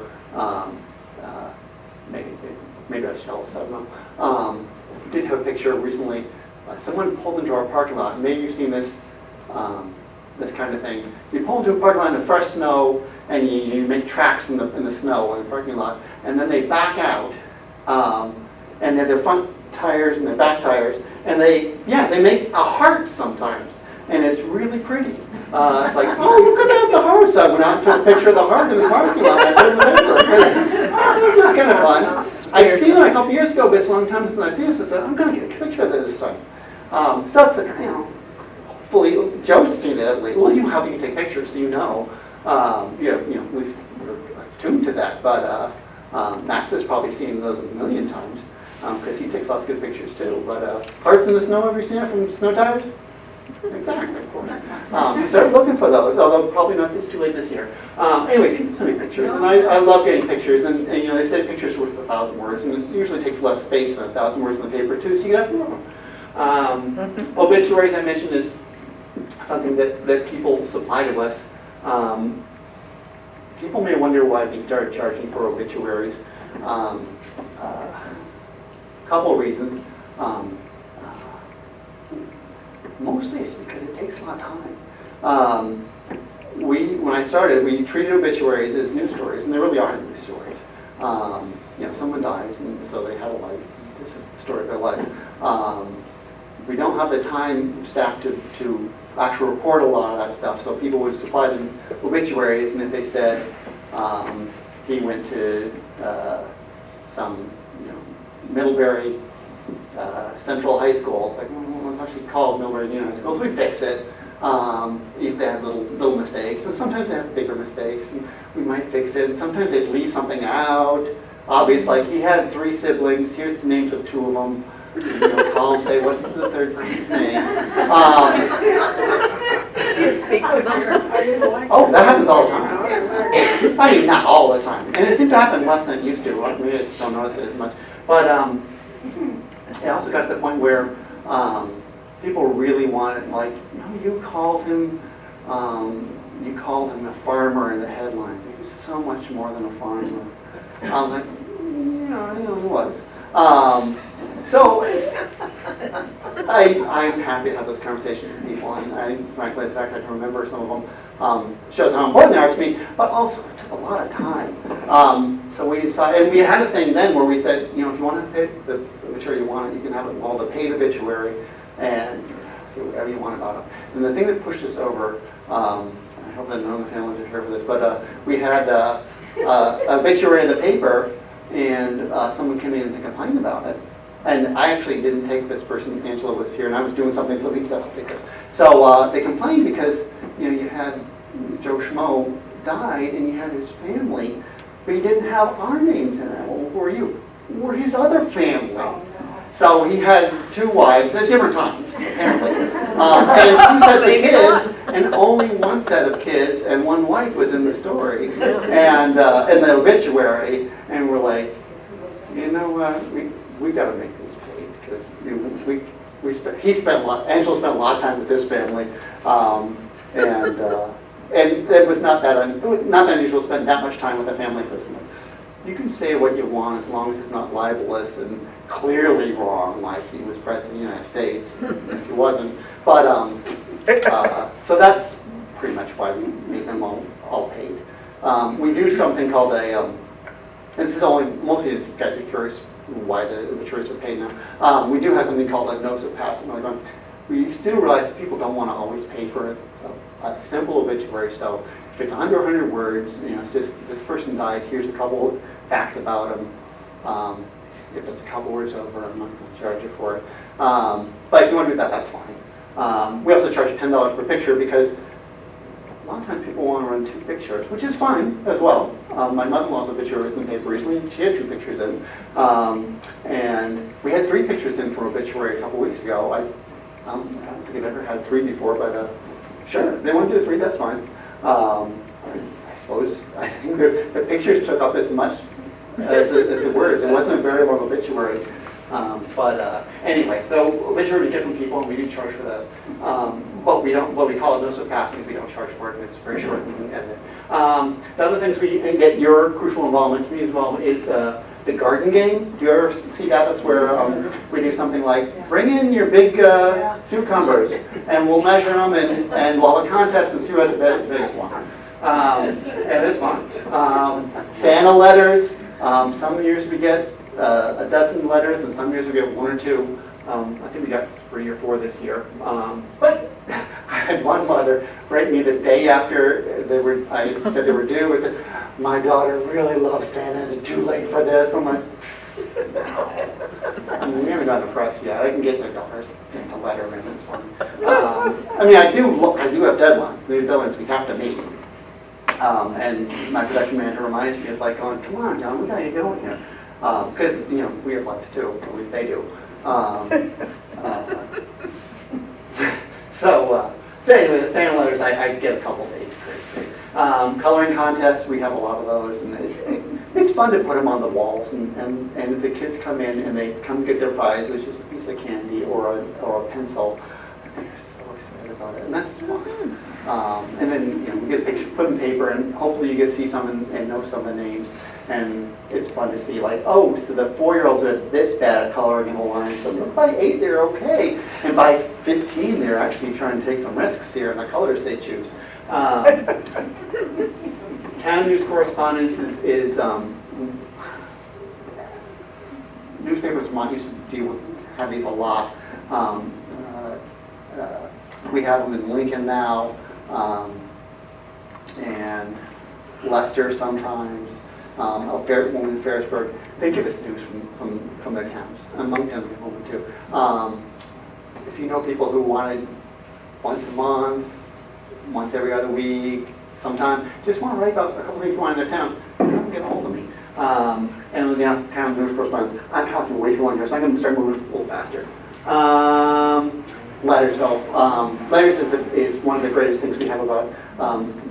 maybe I should tell this, I don't know. We did have a picture recently. Someone pulled into our parking lot, and maybe you've seen this this kind of thing. You pull into a parking lot in the fresh snow, and you make tracks in the snow in the parking lot, and then they back out, and then their front tires and their back tires, and they make a heart sometimes, and it's really pretty. It's like, oh, look at that, it's a heart. So I went out and took a picture of the heart in the parking lot, and I put it in the paper. It was just kind of fun. I'd seen it a couple years ago, but it's a long time since I've seen it, so I said, I'm going to get a picture of it this time. So hopefully, Joe's seen it at least. Well, how do you take pictures, so at least we're attuned to that. But Max has probably seen those a million times because he takes lots of good pictures too. But hearts in the snow, have you seen it from snow tires? Exactly, of course. Start looking for those, although probably not. It's too late this year. Anyway, people send me pictures, and I love getting pictures. And they say pictures worth 1,000 words, and it usually takes less space than 1,000 words in the paper too. So you got more of them. Obituaries, I mentioned, is something that people supply to us. People may wonder why we started charging for obituaries. Couple of reasons. Mostly it's because it takes a lot of time. When I started, we treated obituaries as news stories, and they really aren't news stories. Someone dies, and so they had a life. This is the story of their life. We don't have the time staff to actually report a lot of that stuff, so people would supply them obituaries, and if they said he went to some Middlebury Central High School, it's like, well, it's actually called Middlebury Union High School, so we fix it. If they have little mistakes, and sometimes they have bigger mistakes, and we might fix it. And sometimes they'd leave something out. Obvious, like he had 3 siblings. Here's the names of 2 of them. Call and say, what's the third person's name? Oh, that happens all the time. I mean, not all the time. And it seems to happen less than it used to. Like, maybe I just don't notice it as much. But it also got to the point where people really wanted, you called him a farmer in the headline. He so much more than a farmer. I'm like, he was. So I'm happy to have those conversations with people, and frankly, the fact I can remember some of them shows how important they are to me, but also it took a lot of time. So we decided, and we had a thing then where we said, if you want to pick the obituary you want, you can have it called a paid obituary, and say whatever you want about it. And the thing that pushed us over, I hope that none of the families are here for this, but we had an obituary in the paper, and someone came in and complained about it. And I actually didn't take this person, Angela was here, and I was doing something, so he said, I'll take this. So they complained because, you had Joe Schmo died, and you had his family, but you didn't have our names in it. Well, who are you? We're his other family. Oh, no. So he had 2 wives at different times, apparently, and 2 sets of kids, and only 1 set of kids and 1 wife was in the story, and in the obituary, and we're like, we got to make this paid, because he spent a lot, Angela spent a lot of time with this family, and it was not that unusual to spend that much time with a family. You can say what you want as long as it's not libelous and clearly wrong, like he was president of the United States, if he wasn't. But so that's pretty much why we make them all paid. We do something called and this is only mostly if you guys are curious why the obituaries are paid now. We do have something called a notice of passing. We still realize that people don't want to always pay for a simple obituary. So if it's under 100 words, it's just this person died. Here's a couple facts about him. If it's a couple words over, I'm not going to charge you for it. But if you want to do that, that's fine. We also charge $10 per picture because a lot of times people want to run 2 pictures, which is fine as well. My mother-in-law's obituary was in the paper recently, and she had 2 pictures in. And we had 3 pictures in for obituary a couple weeks ago. I don't think I've ever had 3 before, but sure, they want to do 3, that's fine. I think the pictures took up as much as the words. It wasn't a very long obituary. Anyway, so obituary we get from people, and we do charge for that. But we don't. What we call it notice of passing, we don't charge for it. It's very short and we can edit it. The other things we get your crucial involvement, community involvement, is the garden game. Do you ever see that? That's where we do something like bring in your big cucumbers, and we'll measure them, and we'll have a contest and see who has the biggest one. And it's fun. Santa letters. Some years we get a dozen letters, and some years we get 1 or 2. I think we got 3 or 4 this year. But I had one mother write me the day after I said they were due. I said, my daughter really loves Santa. Is it too late for this? I'm like, no. We haven't gotten the press yet. I can get my daughter's Santa letter, and it's fun. I do have deadlines. There's deadlines we have to meet. And my production manager reminds me, it's like going, come on, John, we gotta get going here. Because, we have lives too, at least they do. So anyway, the Santa letters, I get a couple days. Great. Coloring contests, we have a lot of those, and it's fun to put them on the walls, and if the kids come in and they come get their prize, which is a piece of candy or a pencil, they're so excited about it, and that's fun. And then we get a picture, put in paper, and hopefully you get to see some and know some of the names. And it's fun to see, like, oh, so the 4-year-olds are this bad at coloring in the lines, so by 8 they're okay, and by 15 they're actually trying to take some risks here in the colors they choose. Town news correspondence is newspapers used to have these a lot. We have them in Lincoln now, and Leicester sometimes. One in Ferrisburg, they give us news from their towns. Moncton people would too. If you know people who wanted once a month, once every other week, sometime, just want to write about a couple things going on in their town, come and get a hold of me. And the town news correspondence, I'm talking way too long here, so I'm going to start moving a little faster. Letters, letters is one of the greatest things we have about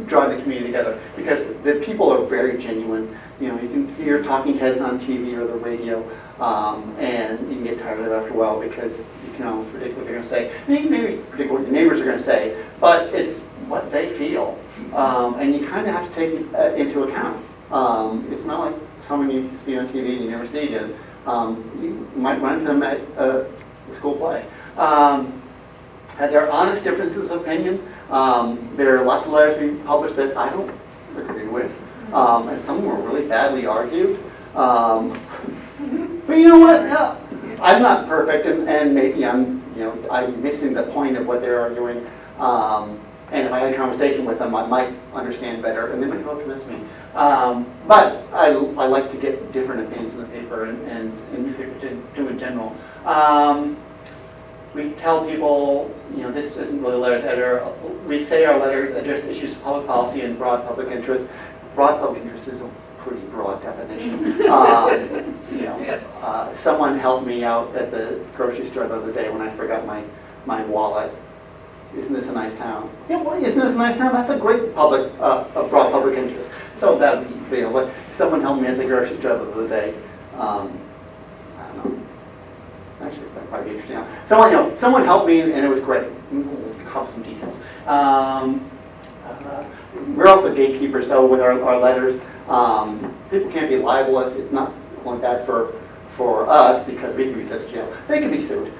drawing the community together, because the people are very genuine. You can hear talking heads on TV or the radio, and you can get tired of it after a while because you can almost predict what they're going to say. And you can maybe predict what your neighbors are going to say, but it's what they feel. And you kind of have to take it into account. It's not like someone you see on TV and you never see again. You might run into them at a school play. There are honest differences of opinion. There are lots of letters we published that I don't agree with. And some were really badly argued. But you know what? I'm not perfect, and maybe I'm missing the point of what they're arguing. And if I had a conversation with them, I might understand better, and they might well convince me. But I like to get different opinions in the paper and in the paper too in general. We tell people, this isn't really a letter to editor. We say our letters address issues of public policy and broad public interest. Broad public interest is a pretty broad definition. Someone helped me out at the grocery store the other day when I forgot my wallet. Isn't this a nice town? Yeah, well, isn't this a nice town? That's a great broad public interest. So that would be, but someone helped me at the grocery store the other day. I don't know. Actually, that'd probably be interesting. Someone helped me, and it was great. We'll have some details. We're also gatekeepers, so with our letters, people can't be libelous. It's not only bad for us because we can be sent to jail. They can be sued.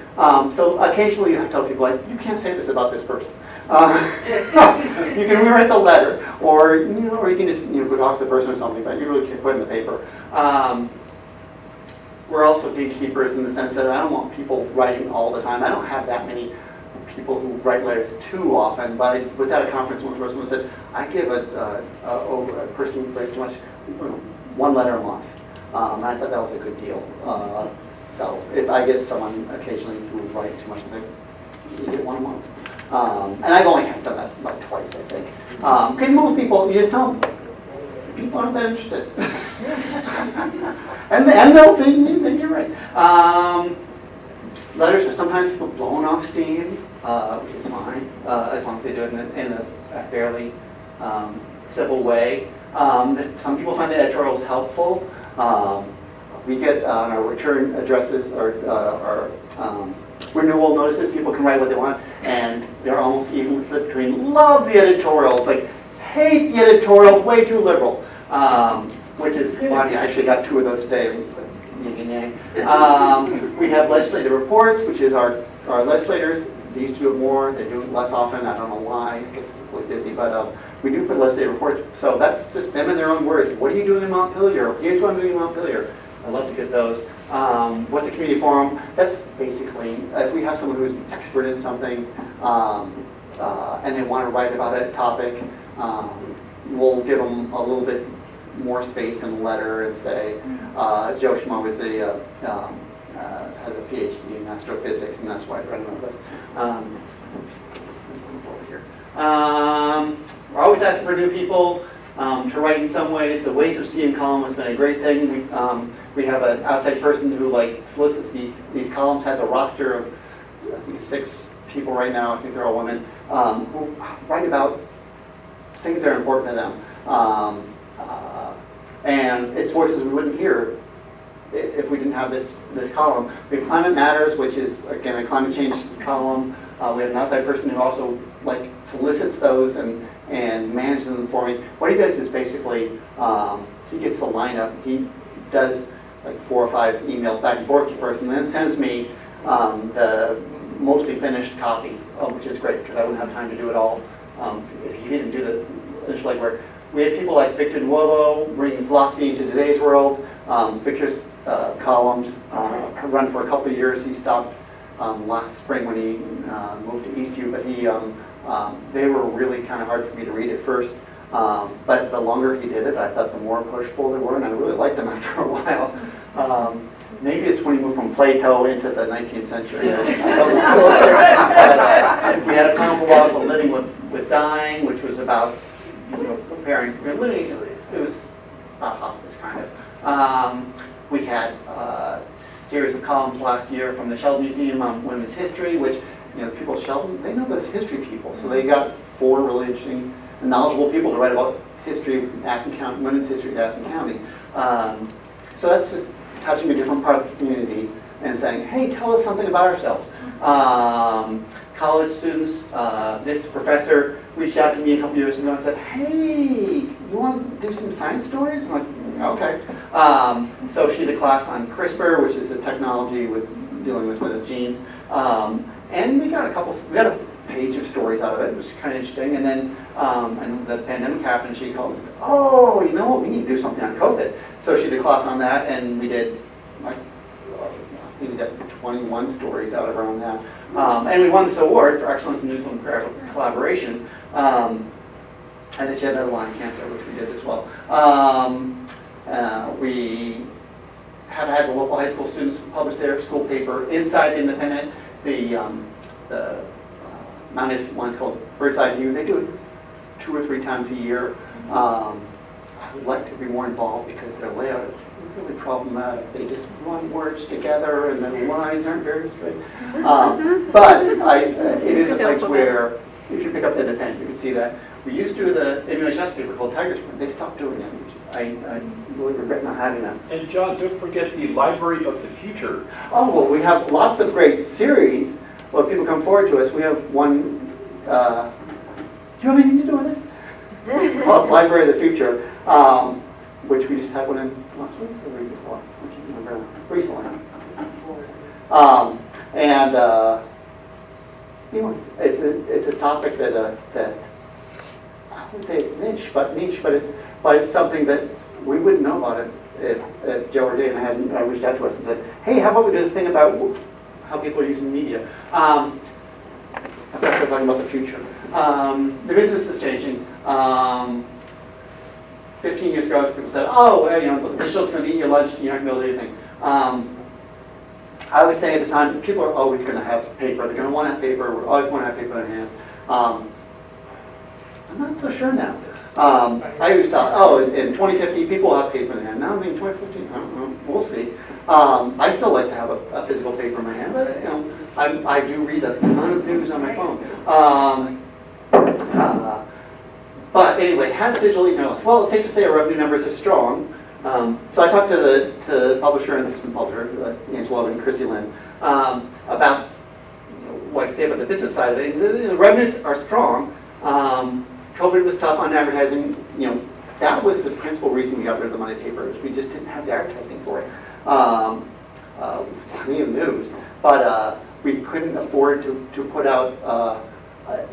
So occasionally you have to tell people, like, you can't say this about this person. You can rewrite the letter, or you can just go talk to the person or something, but you really can't put it in the paper. We're also gatekeepers in the sense that I don't want people writing all the time. I don't have that many people who write letters too often, but I was at a conference one person who said, I give a person who writes too much, one letter a month. And I thought that was a good deal. So if I get someone occasionally who writes too much, I think you get one a month. And I've only done that like twice, I think. Because most people, you just tell them, people aren't that interested. and they'll think maybe you're right. Letters are sometimes people blowing off steam, which is fine, as long as they do it in a fairly civil way. Some people find the editorials helpful. We get on our return addresses or our renewal notices, people can write what they want, and they're almost even split between love the editorials, like hate the editorials, way too liberal, which is funny. I actually got 2 of those today. We have legislative reports, which is our legislators. They used to do it more. They do it less often. I don't know why. I guess they're really busy, but we do put legislative reports. So that's just them in their own words. What are you doing in Montpelier? Here's what I'm doing in Montpelier. I love to get those. What's the community forum? That's basically, if we have someone who's an expert in something and they want to write about a topic, we'll give them a little bit more space in the letter and say, Joe Schmo is has a PhD in astrophysics, and that's why I read about this. Over here. We're always asking for new people to write in some ways. The Ways of Seeing column has been a great thing. We have an outside person who solicits these columns, has a roster of I think 6 people right now. I think they're all women who write about things that are important to them. And it's voices we wouldn't hear if we didn't have this column. We have Climate Matters, which is, again, a climate change column. We have an outside person who also solicits those and manages them for me. What he does is basically, he gets the lineup. He does 4 or 5 emails back and forth to the person, and then sends me the mostly finished copy, which is great, because I wouldn't have time to do it all if he didn't do the initial legwork. We had people like Victor Nuovo bringing philosophy into today's world. Victor's columns run for a couple of years. He stopped last spring when he moved to Eastview, but they were really kind of hard for me to read at first. But the longer he did it, I thought the more pushful they were, and I really liked them after a while. Maybe it's when he moved from Plato into the 19th century. I felt closer. We had a column about living with dying, which was about preparing for living. It was about hospice, kind of. We had a series of columns last year from the Sheldon Museum on women's history, which, the people at Sheldon, they know the history people. So they got 4 really interesting and knowledgeable people to write about history of Addison County, women's history of Addison County. So that's just touching a different part of the community and saying, hey, tell us something about ourselves. college students. This professor reached out to me a couple years ago and said, hey, you want to do some science stories? I'm like, okay. So she did a class on CRISPR, which is the technology with dealing with genes. And we got a page of stories out of it. It was kind of interesting. And then and the pandemic happened, and she called and said, oh, you know what, we need to do something on COVID. So she did a class on that, and we did, like, I think we got 21 stories out of her on that. And we won this award for excellence in newsroom collaboration. And then she had another one on cancer, which we did as well. We have had the local high school students publish their school paper inside the Independent. The mounted one is called Bird's Eye View. They do it 2 or 3 times a year. I would like to be more involved because their layout is really problematic. They just run words together and the lines aren't very straight. But it is a place where, if you pick up the Independent, you can see that. We used to do the NHS paper called Tiger Sprint. They stopped doing it, which I really regret not having that. And John, don't forget the Library of the Future. Oh, well, we have lots of great series. Well, people come forward to us. We have one, do you have anything to do with it? Called Library of the Future, which we just had one in last week or the week before. I can't remember. Recently. You know, it's a topic that I wouldn't say it's niche, but it's something that we wouldn't know about it if Joe or Dave hadn't reached out to us and said, hey, how about we do this thing about how people are using media? I'm talking about the future. The business is changing. 15 years ago, people said, oh, well, you know, digital's going to eat your lunch and you're not going to be able to do anything. I was saying at the time, people are always going to have paper. They're going to want to have paper. We're always going to have paper in their hands. I'm not so sure now. I always thought, oh, in 2050, people will have paper in their hand. Now, I mean, 2015, I don't know. We'll see. I still like to have a physical paper in my hand, but, you know, I do read a ton of news on my phone. But anyway, has digital eaten our lunch? Well, it's safe to say our revenue numbers are strong. So I talked to the publisher and assistant publisher, Angelo and Christy Lynn, about what I could say about the business side of it. The revenues are strong. COVID was tough on advertising. You know, that was the principal reason we got rid of the Monday paper. We just didn't have the advertising for it. Plenty of news, but we couldn't afford to put out.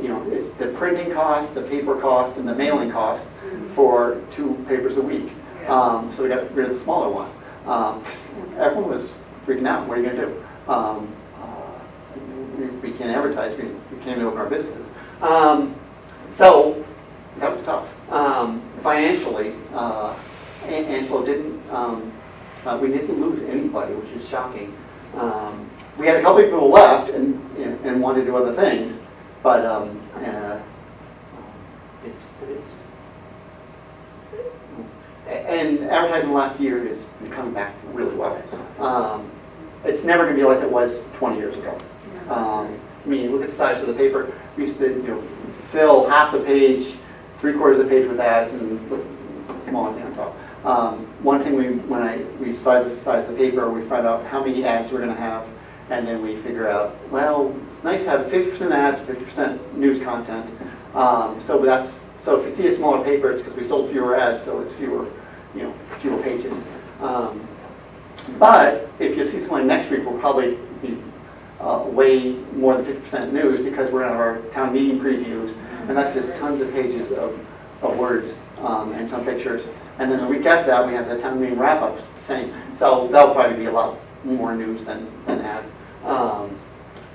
You know, it's the printing cost, the paper cost, and the mailing cost for 2 papers a week. So we got rid of the smaller one. Everyone was freaking out. What are you going to do? We can't advertise. We can't open our businesses. So that was tough. Financially, Angelo didn't. We didn't lose anybody, which is shocking. We had a couple of people left and wanted to do other things, but and advertising last year is coming back really well. It's never going to be like it was 20 years ago. I mean, look at the size of the paper. We used to, fill half the page, 3/4 of the page with ads, and put smaller thing on top. One thing when we decided the size of the paper, we find out how many ads we're going to have, and then we figure out, well, it's nice to have 50% ads, 50% news content. So if you see a smaller paper, it's because we sold fewer ads, so it's fewer pages. But if you see something next week, we'll probably be way more than 50% news because we're going to have our town meeting previews, and that's just tons of pages of words and some pictures. And then the week after that, we have the town meeting wrap-up, same. So that'll probably be a lot more news than ads.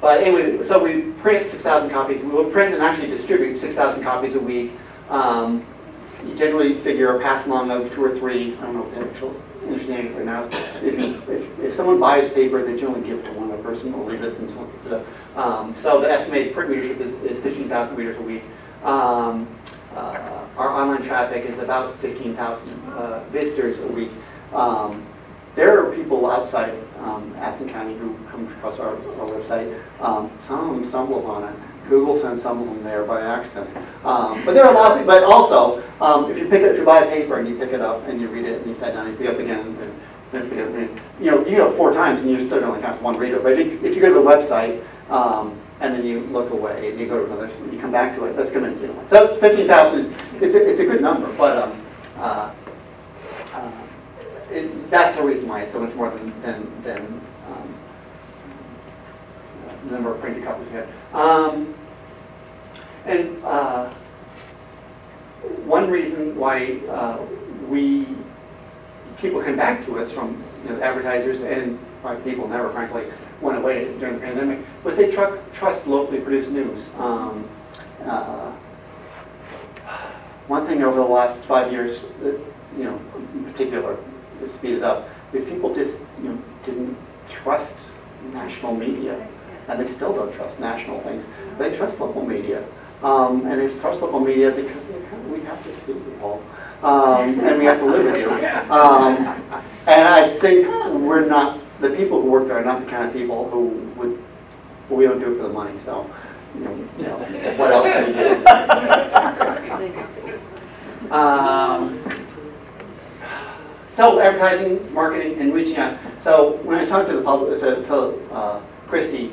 But anyway, so we print 6,000 copies. We will print and actually distribute 6,000 copies a week. You generally figure a pass along of 2 or 3. I don't know if the actual understanding right now is if someone buys paper, they generally give it to one other person or leave it and someone picks it up. So the estimated print readership is 15,000 readers a week. Our online traffic is about 15,000 visitors a week. There are people outside Addison County who come across our website. Some of them stumble upon it. Google sends some of them there by accident. But there are a lot of people, but also, if you buy a paper and you pick it up and you read it and you sit down and you pick it up again, and pick it up again, you go 4 times and you're still going to count 1 reader. But if you go to the website, and then you look away and you go to another, you come back to it, that's going to, so 15,000 is, it's a good number, but that's the reason why it's so much more than the number of printed copies we have. And one reason why people come back to us from advertisers, and why people never, frankly, went away during the pandemic, was they trust locally produced news. One thing over the last 5 years, in particular, to speed it up, is people just didn't trust national media, and they still don't trust national things. They trust local media, and they trust local media because we have to see people, and we have to live with you. And I think the people who work there are not the kind of people who would. Well, we don't do it for the money, so what else can we do? So advertising, marketing, and reaching out. So when I talk to the public, to Christy,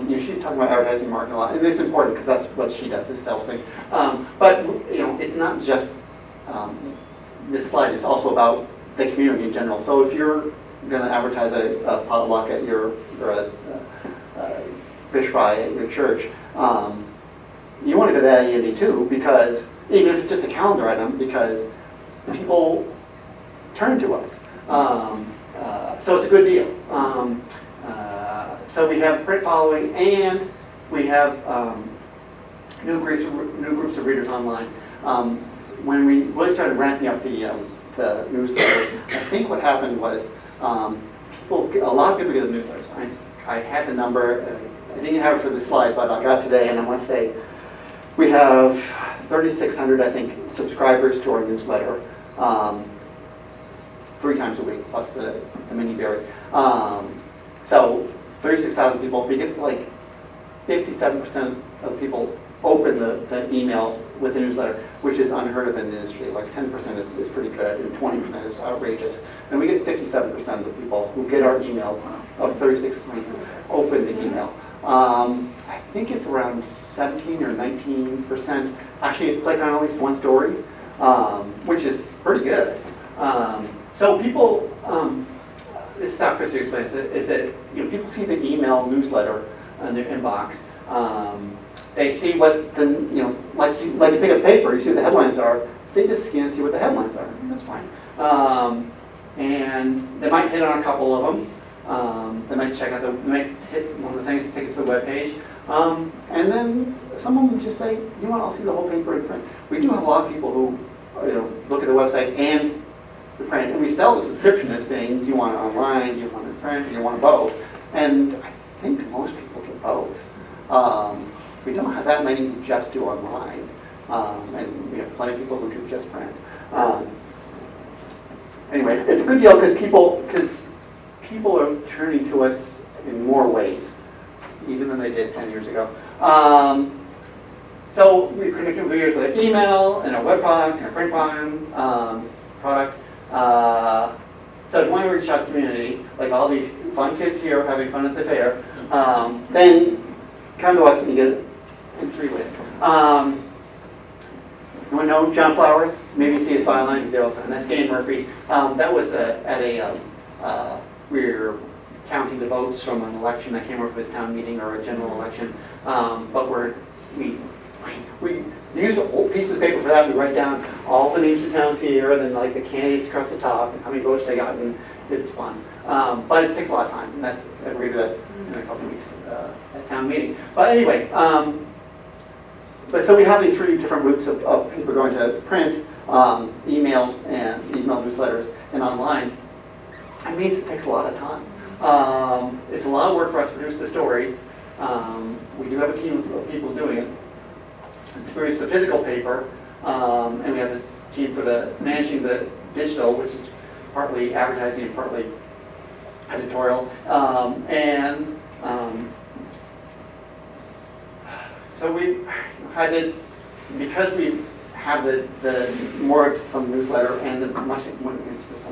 she's talking about advertising and marketing a lot, and it's important because that's what she does, is sells things. But it's not just this slide. It's also about the community in general. So if you're going to advertise a potluck at or a fish fry at your church, you want to go to that AAUW too, because even if it's just a calendar item, because people turn to us. So it's a good deal. So we have print following, and we have new groups of readers online. When we really started ramping up the newsletter, I think what happened was a lot of people get the newsletters. I had the number. I didn't have it for the slide, but I got it today, and I want to say we have 3,600, I think, subscribers to our newsletter. 3 times a week, plus the mini berry. So 36,000 people. We get like 57% of people open the email with the newsletter, which is unheard of in the industry. Like 10% is pretty good, and 20% is outrageous. And we get 57% of the people who get our email, of 36,000, open the email. I think it's around 17 or 19% actually click on at least one story, which is pretty good. So people, this is how Christy explains it, is that people see the email newsletter in their inbox. They see what like you pick up paper, you see what the headlines are. They just scan and see what the headlines are. That's fine. And they might hit on a couple of them. They might check out they might hit one of the things to take it to the web page. And then some of them just say, I'll see the whole paper in print. We do have a lot of people who look at the website and the print, and we sell the subscription as being, do you want it online, do you want it in print, do you want both? And I think most people get both. We don't have that many who just do online, and we have plenty of people who do just print. Anyway, it's a good deal because people are turning to us in more ways, even than they did 10 years ago. So we connect with readers with an email and a web product and a print product. So if you want to reach out to the community, like all these fun kids here having fun at the fair, then come to us and you get it in 3 ways. You want to know John Flowers? Maybe you see his byline, he's there all the time. That's Gabe Murphy. That was we were counting the votes from an election that came over his town meeting or a general election. But we use a whole piece of paper for that. We write down all the names of towns here, and then like the candidates across the top, and how many votes they got, and it's fun. But it takes a lot of time, and we're going to do that in a couple of weeks at town meeting. But anyway, so we have these 3 different routes of people going to print, emails, and email newsletters, and online. It means it takes a lot of time. It's a lot of work for us to produce the stories. We do have a team of people doing it to produce the physical paper, and we have a team for managing the digital, which is partly advertising and partly editorial. So we had to, because we have the more emphasis on the newsletter and the much more emphasis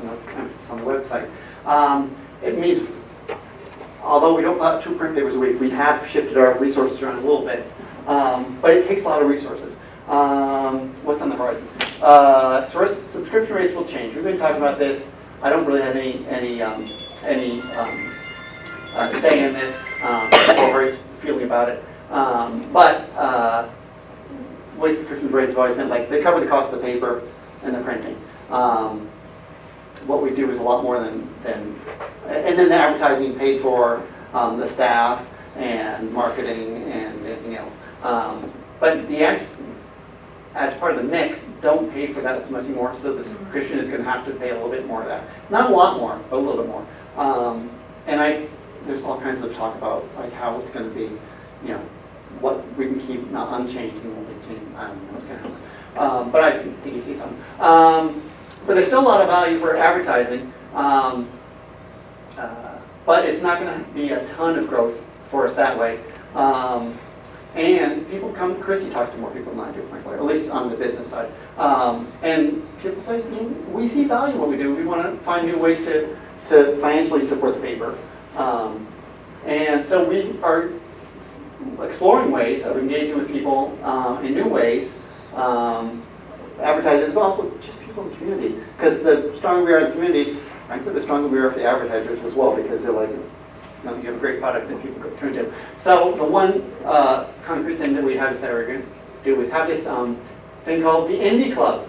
on the website, it means although we don't put out 2 print papers a week, we have shifted our resources around a little bit. But it takes a lot of resources. What's on the horizon? Subscription rates will change. We've been talking about this. I don't really have any say in this, or very feeling about it. But way subscription rates have always been like, they cover the cost of the paper and the printing. What we do is a lot more than and then the advertising paid for, the staff and marketing and anything else. But the ads, as part of the mix, don't pay for that as much anymore, so the subscription is going to have to pay a little bit more of that. Not a lot more, but a little bit more. And there's all kinds of talk about like how it's going to be, you know, what we can keep not unchanged and what we can, I don't know what's going to happen. But I think you see some. But there's still a lot of value for advertising. But it's not going to be a ton of growth for us that way. And people come, Christy talks to more people than I do, frankly, at least on the business side. And people say, we see value in what we do. We want to find new ways to financially support the paper. And so we are exploring ways of engaging with people in new ways, advertisers, but also just people in the community. Because the stronger we are in the community, frankly, the stronger we are for the advertisers as well, because they're like, you have a great product that people could turn to. So the one concrete thing that we have decided we're going to do is have this thing called the Indie Club.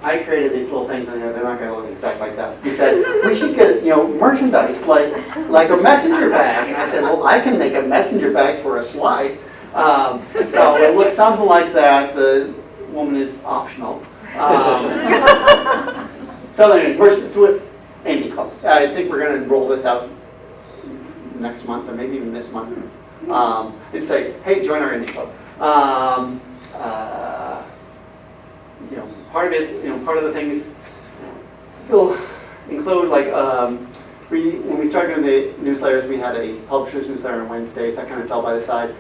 I created these little things on here. They're not going to look exactly like that. He said, we should get, merchandise like a messenger bag. And I said, well, I can make a messenger bag for a slide. So it looks something like that. The woman is optional. So anyway, it's with Indie Club. I think we're going to roll this out next month, or maybe even this month. And say, hey, join our Indie Club. Part of it, part of the things will include like when we started doing the newsletters, we had a publisher's newsletter on Wednesdays. That kind of fell by the side.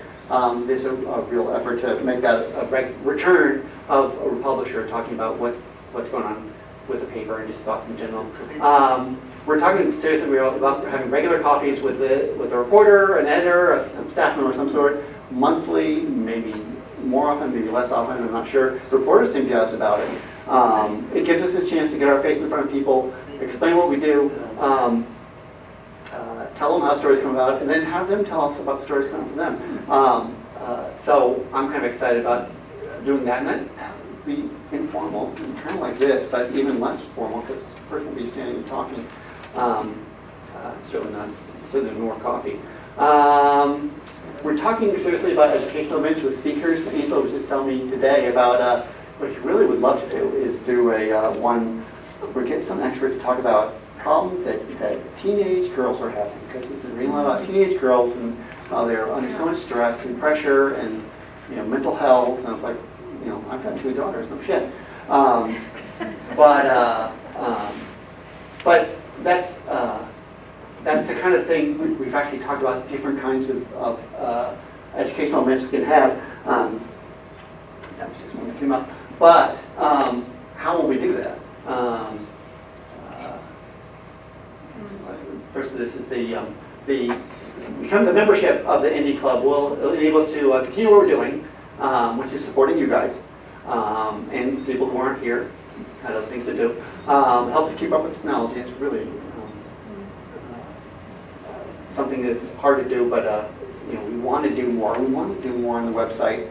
There's a real effort to make that a return of a publisher talking about what's going on with the paper and just thoughts in general. We're talking seriously about having regular coffees with a reporter, an editor, a staff member of some sort, monthly, maybe more often, maybe less often, I'm not sure. Reporters seem jazzed about it. It gives us a chance to get our face in front of people, explain what we do, tell them how stories come about, and then have them tell us about the stories coming from them. So I'm kind of excited about doing that, and then be informal, kind of like this, but even less formal, because the person will be standing and talking. Certainly more coffee. We're talking seriously about educational events with speakers. Angela was just telling me today about what he really would love to do is do we get some experts to talk about problems that teenage girls are having, because he's been reading a lot about teenage girls and how they're under so much stress and pressure and mental health. And I was like, I've got 2 daughters, no shit. But that's the kind of thing we've actually talked about, different kinds of educational events we can have. That was just one that came up. But how will we do that? First, this is the become the membership of the Indie Club will enable us to continue what we're doing, which is supporting you guys and people who aren't here, had other things to do. Help us keep up with technology. It's really something that's hard to do, but we want to do more. We want to do more on the website,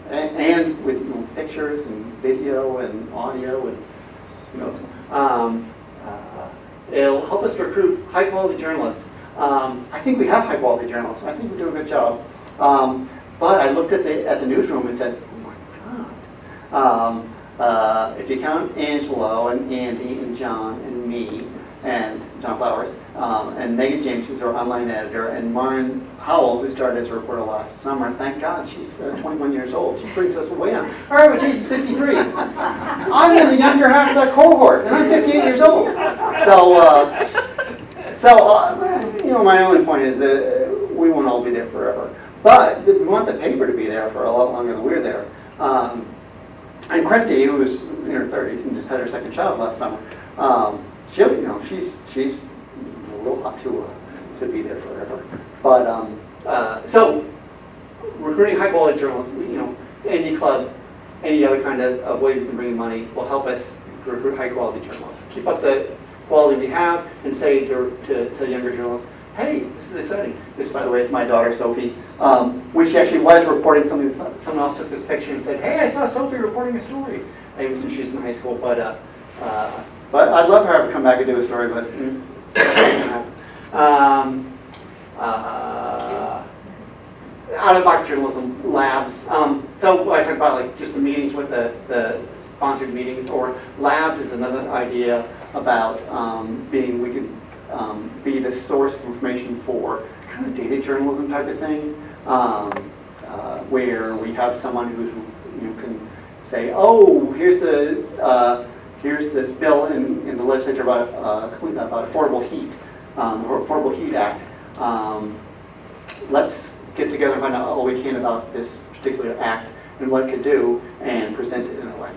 and with pictures and video and audio and it'll help us recruit high-quality journalists. I think we have high-quality journalists. I think we do a good job. But I looked at the newsroom and said, oh my God. If you count Angelo and Andy and John and me and John Flowers and Megan James, who's our online editor, and Maureen Howell, who started as a reporter last summer. Thank God, she's 21 years old. She brings us way down. Our average age is 53. I'm in the younger half of that cohort, and I'm 58 years old. So my only point is that we won't all be there forever. But we want the paper to be there for a lot longer than we're there. And Christy, who was in her 30s and just had her second child last summer, she's a little hot to to be there forever. But, so, recruiting high-quality journalists, Indie Club, any other kind of way we can bring in money will help us recruit high-quality journalists. Keep up the quality we have and say to younger journalists, hey, this is exciting. This, by the way, is my daughter, Sophie. When she actually was reporting something, someone else took this picture and said, hey, I saw Sophie reporting a story. It was when she was in high school, but I'd love her to come back and do a story, but out-of-box journalism labs. So I talked about like just the meetings with the sponsored meetings, or labs is another idea about we could be the source of information for kind of data journalism type of thing, where we have someone who can say, oh, here's this bill in the legislature about affordable heat, or Affordable Heat Act. Let's get together and find out all we can about this particular act and what it could do, and present it in a way.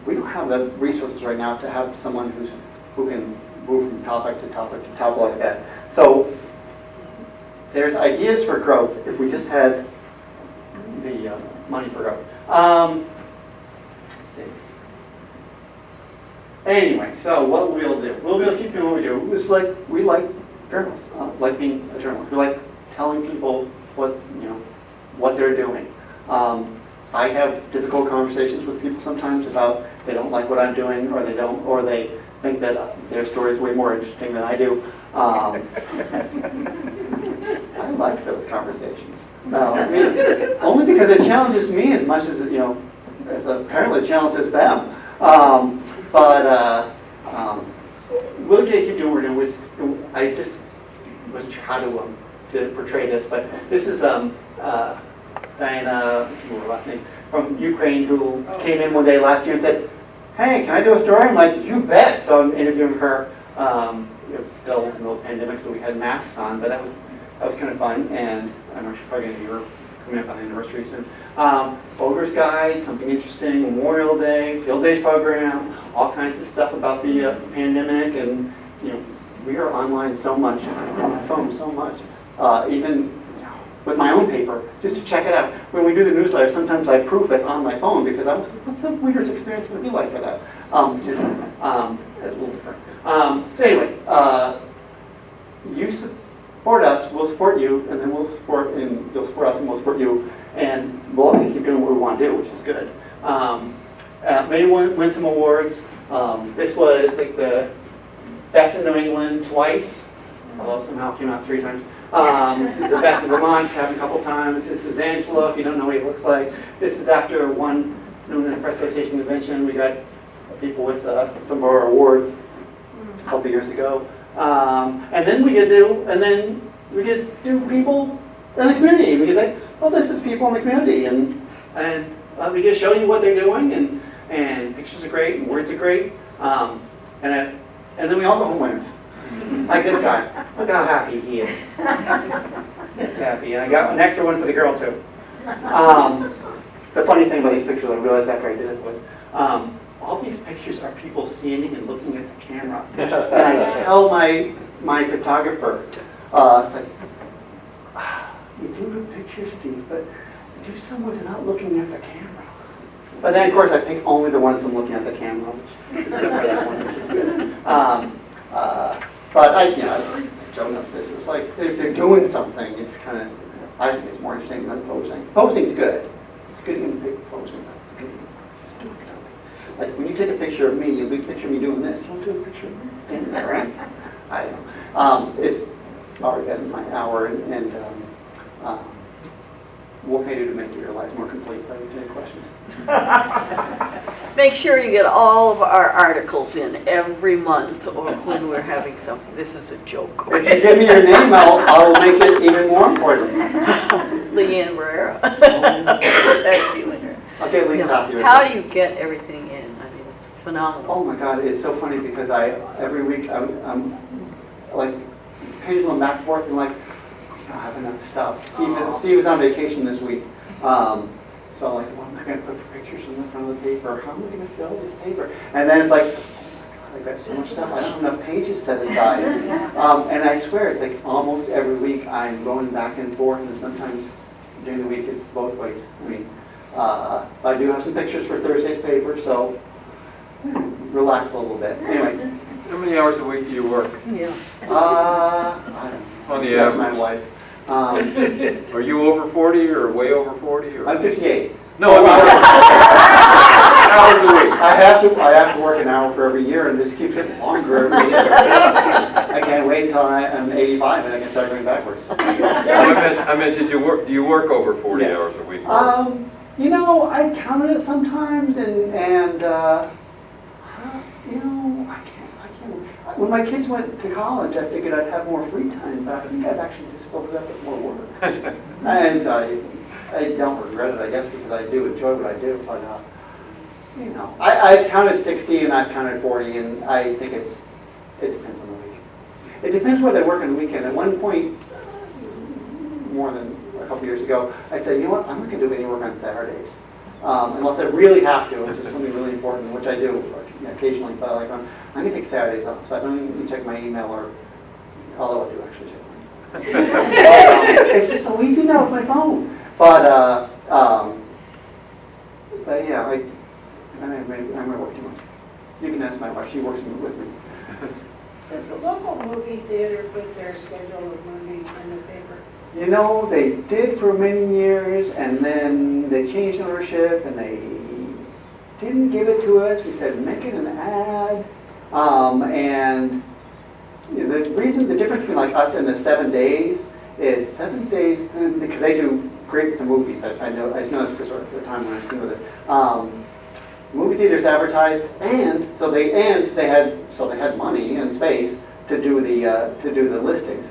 We don't have the resources right now to have someone who can move from topic to topic to topic like that. So there's ideas for growth if we just had the money for growth. Let's see. Anyway, so what we'll do? We'll be able to keep doing what we do. It's like we like journalists, like being a journalist. We like telling people what they're doing. I have difficult conversations with people sometimes about they don't like what I'm doing, or they think that their story is way more interesting than I do. I like those conversations. Only because it challenges me as much as as apparently it challenges them. We'll keep doing what we're doing. Which I just wasn't sure how to portray this, but this is Diana, what's her last name, from Ukraine, who came in one day last year and said, hey, can I do a story? I'm like, you bet. So I'm interviewing her. It was still in the middle of the pandemic, so we had masks on, but that was kind of fun, and I know she's probably going to be coming up on the anniversary soon. Voter's Guide, something interesting, Memorial Day, Field Days program, all kinds of stuff about the pandemic, and we are online so much, on my phone so much, even with my own paper, just to check it out. When we do the newsletter, sometimes I proof it on my phone because I was like, what's the reader's experience going to be like for that? Just a little different. So anyway, you support us, we'll support you, and then you'll support us, and we'll support you, and we'll keep doing what we want to do, which is good. Maybe win some awards. This was like the best in New England twice, although somehow it came out 3 times. This is the best in Vermont, happened a couple times. This is Angela, if you don't know what he looks like. This is after one New England Press Association convention. We got people with some of our awards a couple years ago. And then we get to do people in the community. We get like, oh, this is people in the community, and we get to show you what they're doing, and pictures are great, and words are great, and then we all go home winners. Like this guy. Look how happy he is. He's happy. And I got an extra one for the girl, too. The funny thing about these pictures, I realized after I did it, was all these pictures are people standing and looking at the camera. And I tell my photographer, it's like, you do good pictures, Steve, but do some where they're not looking at the camera. But then, of course, I pick only the ones I'm looking at the camera, which is good for that one, which is good. But Joe knows this. It's like if they're doing something, it's kind of, I think it's more interesting than posing. Posing's good. It's good in big posing. It's good just doing something. Like when you take a picture of me, a big picture of me doing this. Don't do a picture of me standing there, right? I don't know. It's already been my hour, and what can I do to make your lives more complete? If I answer any questions. Make sure you get all of our articles in every month or when we're having something. This is a joke. If you give me your name, I'll make it even more important. Leanne Barrera. That's you in her. Okay, at least stop you. How do you get everything in? I mean, it's phenomenal. Oh my God, it's so funny because every week I'm like pendulum back and forth and like, we don't have enough stuff. Steve is on vacation this week. So I'm like, what am I going to put for pictures in the front of the paper? How am I going to fill this paper? And then it's like, I've got so much stuff, I don't have enough pages set aside. And I swear, it's like almost every week I'm going back and forth, and sometimes during the week it's both ways. I mean, I do have some pictures for Thursday's paper, so relax a little bit. Anyway, How many hours a week do you work? Yeah. I don't know. On the That's my average. wife. Are you over 40 or way over 40? Or? I'm 58. No, I mean, hours a week. I have to work an hour for every year and just keep getting longer every year. I can't wait until I'm 85 and I can start going backwards. I meant, do you work over 40 Yes. hours a week? You know, I count it sometimes, and you know, I can't. When my kids went to college, I figured I'd have more free time, but I think I've actually just filled it up with more work. And I don't regret it, I guess, because I do enjoy what I do. But you know, I've counted 60 and I've counted 40, and I think it depends on the week. It depends whether I work on the weekend. At one point, more than a couple years ago, I said, you know what, I'm not going to do any work on Saturdays. Unless I really have to, which is something really important, which I do occasionally, but like I'm going to take Saturdays off, so I don't even check my email, or although I do actually check my email. It's just so easy now with my phone. But yeah, I might work too much. You can ask my wife, she works with me. Does the local movie theater put their schedule of movies in the paper? You know, they did for many years, and then they changed ownership, and they didn't give it to us. We said, make it an ad. And you know, the difference between like us and the 7 days is 7 days, because they do great with the movies. I know this for sort of the time when I was doing this. Movie theaters advertised, and they had money and space to do the listings.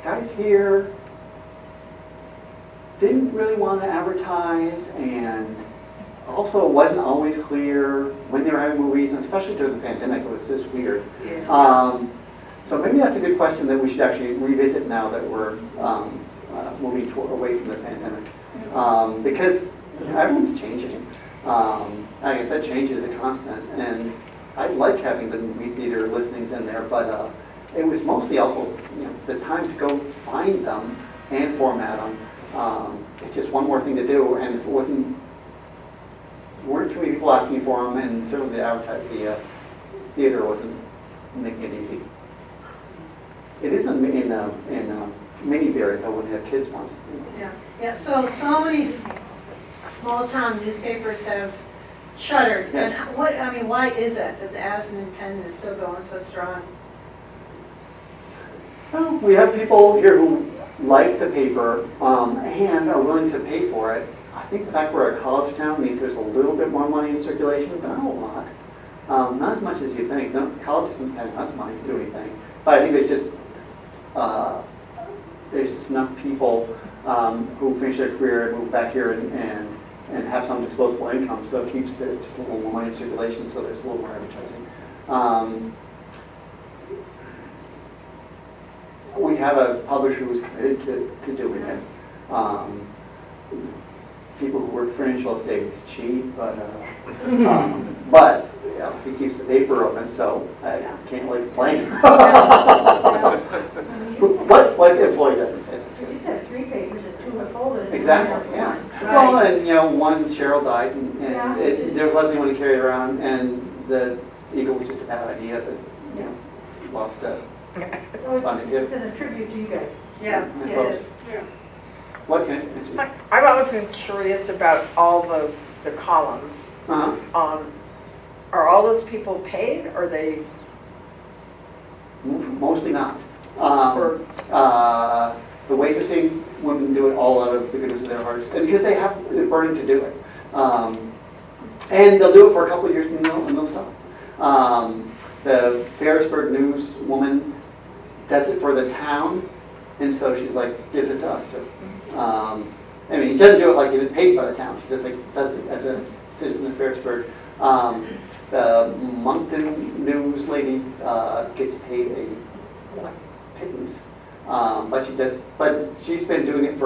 Guys here didn't really want to advertise, and also wasn't always clear when they were having movies, and especially during the pandemic, it was just weird. Yeah. So maybe that's a good question that we should actually revisit now that we're moving away from the pandemic, because everyone's changing. Like I said, change is a constant, and I like having the movie theater listings in there, but it was mostly also, you know, the time to go find them and format them. It's just one more thing to do, and it weren't too many people asking for them, and certainly the theater wasn't making it easy. It is in Minnieberry though, when they have kids ones. Yeah, so many small town newspapers have shuttered. Yes. And why is it that the Addison Independent is still going so strong? Well, we have people here who like the paper and are willing to pay for it. I think the fact we're a college town means there's a little bit more money in circulation, but not a lot. Not as much as you think. No, college doesn't have us money to do anything. But I think there's just enough people who finish their career and move back here and have some disposable income, so it keeps just a little more money in circulation, so there's a little more advertising. We have a publisher who's committed to doing it. People who work fringe will say it's cheap, but you know, he keeps the paper open, so I can't really complain. What employee doesn't say that? You said 3 papers and 2 were folded. Exactly, yeah. Well, and you know, one, Cheryl died, and there wasn't anyone to carry it around, and the Eagle was just a bad idea that, you know, lost a funding gift. It's a tribute to you guys. Yeah, I it suppose. is. What can you? I've always been curious about all the columns. Uh-huh. Are all those people paid, or they? Mostly not. Or- The ways of seeing women do it all out of the goodness of their hearts, and because they have the burden to do it. And they'll do it for a couple of years and they'll stop. The Ferrisburg News woman does it for the town, and so she's like, gives it to us too. I mean, she doesn't do it like it's paid by the town, she just like does it as a citizen of Ferrisburg. The Moncton News lady gets paid a pittance, but she's been doing it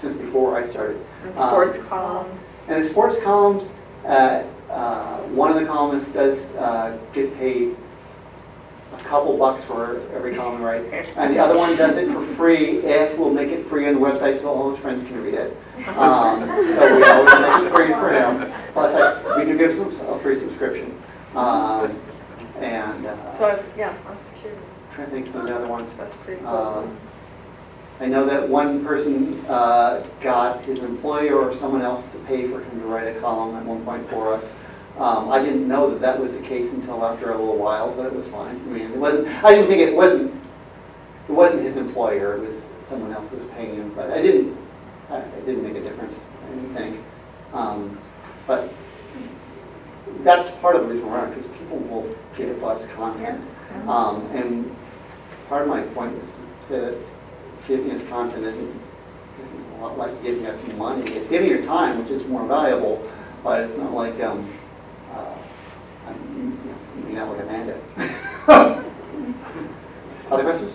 since before I started. And sports columns? And the sports columns, One of the columnists does get paid a couple bucks for every column he writes, and the other one does it for free if we'll make it free on the website so all his friends can read it. So we always make it free for him. Plus, we do give him a free subscription. And So I was curious. trying to think of some of the other ones. That's pretty cool. I know that one person got his employer or someone else to pay for him to write a column at one point for us. I didn't know that that was the case until after a little while, but it was fine. I mean, it wasn't. I didn't think it wasn't his employer. It was someone else who was paying him. But it didn't make a difference. I didn't think. But that's part of the reason we're on, because people will give us content. And part of my point was to say that giving us content isn't a lot like giving us money. It's giving your time, which is more valuable, but it's not like you know what a bandit. Other questions?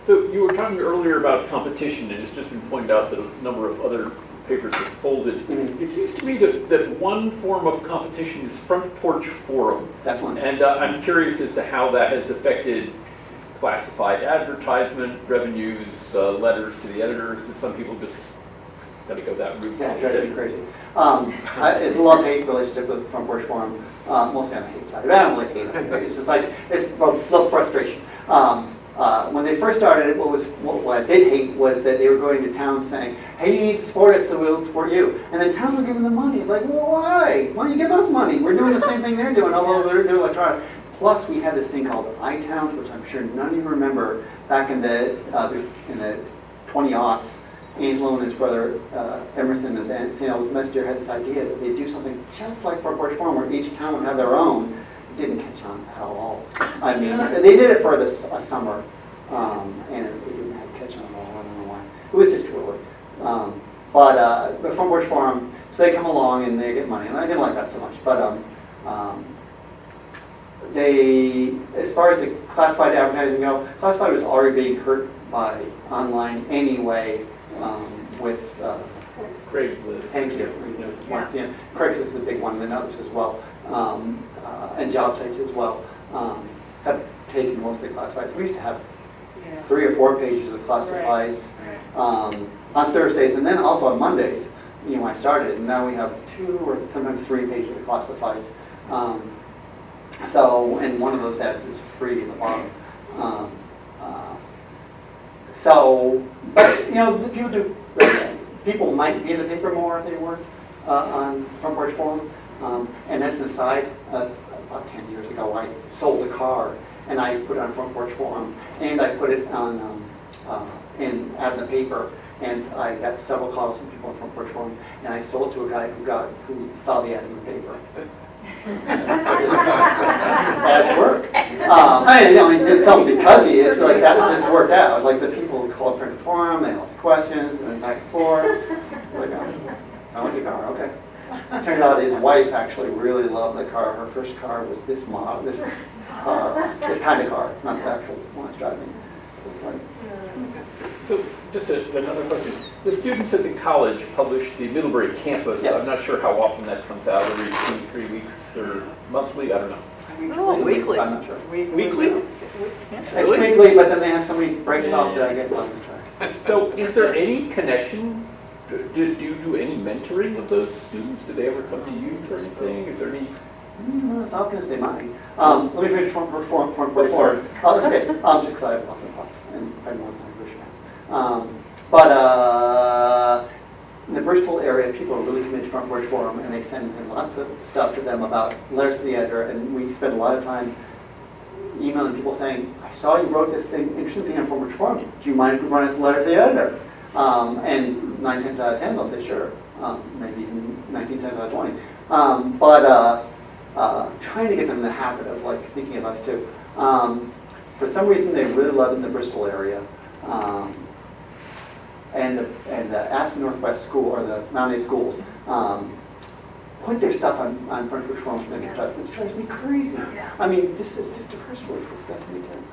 So you were talking earlier about competition, and it's just been pointed out that a number of other papers have folded. Mhm. It seems to me that one form of competition is Front Porch Forum. Definitely. And I'm curious as to how that has affected classified advertisement, revenues, letters to the editors. Do some people just got to go that route? Yeah, it drives me crazy. It's a love-hate relationship with Front Porch Forum. Mostly on the hate side. I don't really hate it. It's just like, it's a little frustration. When they first started, what I did hate was that they were going to town saying, hey, you need to support us, so we'll support you. And then towns were giving them money. It's like, well, why? Why don't you give us money? We're doing the same thing they're doing, although they're doing electronic. Plus, we had this thing called iTowns, which I'm sure none of you remember, back in the 20-aughts. Angelo and his brother Emerson and St. Albans Messenger had this idea that they'd do something just like Front Porch Forum, where each town would have their own. It didn't catch on at all. I mean, they did it for a summer, and it didn't catch on at all. I don't know why. It was just too early. But Front Porch Forum, so they come along and they get money, and I didn't like that so much. But they, as far as the classified advertising go, classified was already being hurt by online anyway. With Craigslist. thank you. Yeah. Craigslist is the big one, and others as well, and job sites as well have taken most of the classifieds. We used to have 3 or 4 pages of classifieds on Thursdays, and then also on Mondays. When I started, and now we have 2 or sometimes 3 pages of classifieds. So, and one of those ads is free at the bottom. So, but the people might be in the paper more if they weren't on Front Porch Forum. And as an aside, about 10 years ago, I sold a car, and I put it on Front Porch Forum, and I put it on in the paper, and I got several calls from people on Front Porch Forum, and I sold it to a guy who saw the ad in the paper. That's work. He did something because he is, so like that just worked out. Like the people called Front Porch Forum, they asked questions, and back and forth. Like, I want your car, okay. Turned out his wife actually really loved the car. Her first car was this model, this kind of car, not the actual one it's driving. So just another question. The students at the college publish the Middlebury campus. Yes. I'm not sure how often that comes out, every 2, 3 weeks or monthly, I don't know. Oh, weekly. I'm not sure. Weekly? It's weekly, but then they have so many breaks off that I get lost track. So is there any connection? Do you do any mentoring of those students? Do they ever come to you for anything? Is there any? It's not going to say money. Let me finish Front Porch Forum. That's okay. Because I have lots of thoughts, and I more than I wish I had. But in the Bristol area, people are really committed to Front Porch Forum, and they send lots of stuff to them about letters to the editor, and we spend a lot of time emailing people saying, I saw you wrote this interesting thing on Front Porch Forum. Do you mind if we run this letter to the editor? And 9 times out of 10, they'll say sure. Maybe even 19 times out of 20. Trying to get them in the habit of like thinking of us too. For some reason, they really love it in the Bristol area. And the Addison Northwest School, or the Mount A schools, put their stuff on Front Porch Forum, which drives me crazy. I mean, this is just a first word to send to me too.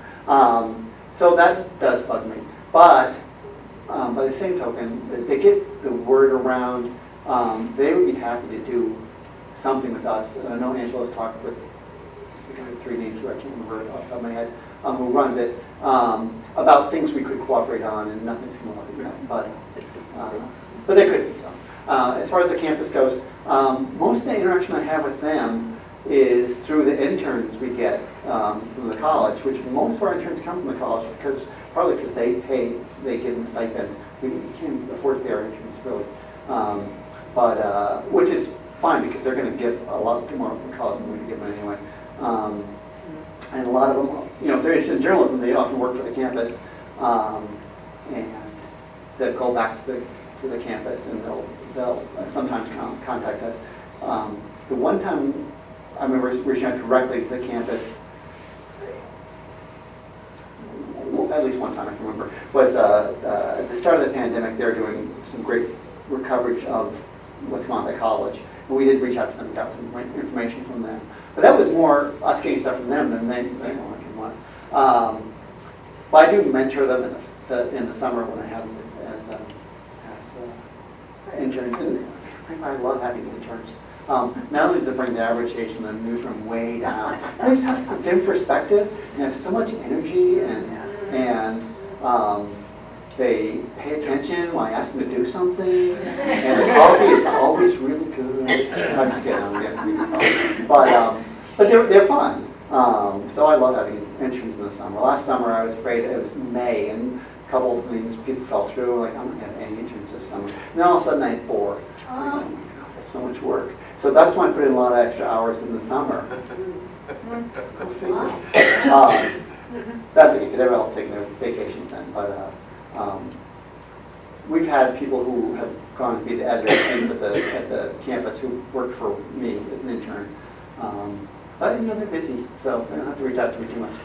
So that does bug me. But by the same token, they get the word around. They would be happy to do something with us. And I know Angela's talked with, I think I have 3 names here, I can't remember off the top of my head, who runs it, about things we could cooperate on, and nothing's come up yet, but there could be some. As far as the campus goes, most of the interaction I have with them is through the interns we get from the college, which most of our interns come from the college, partly because they give them a stipend. We can't afford to pay our interns, really. Which is fine, because they're going to give a lot more from college than we can give them anyway. And a lot of them, if they're interested in journalism, they often work for the campus, and they'll go back to the campus, and they'll sometimes contact us. The one time I remember reaching out directly to the campus, at least one time I can remember, was at the start of the pandemic. They were doing some great coverage of what's going on at college. And we did reach out to them and got some information from them. But that was more us getting stuff from them than they wanted from us. But I do mentor them in the summer when I have them as interns. And I love having interns. Not only does it bring the average age in the newsroom way down, they just have a different perspective and have so much energy, and they pay attention when I ask them to do something, and the coffee is always really good. I'm just kidding, I'm getting coffee. But they're fun. So I love having interns in the summer. Last summer I was afraid it was May, and a couple of things people fell through, like I'm not going to have any interns this summer. And then all of a sudden I had 4. That's so much work. So that's why I put in a lot of extra hours in the summer. Go figure. That's okay, because everyone else is taking their vacations then. But we've had people who have gone to be the editor at the campus who worked for me as an intern. But they're busy, so they don't have to reach out to me too much.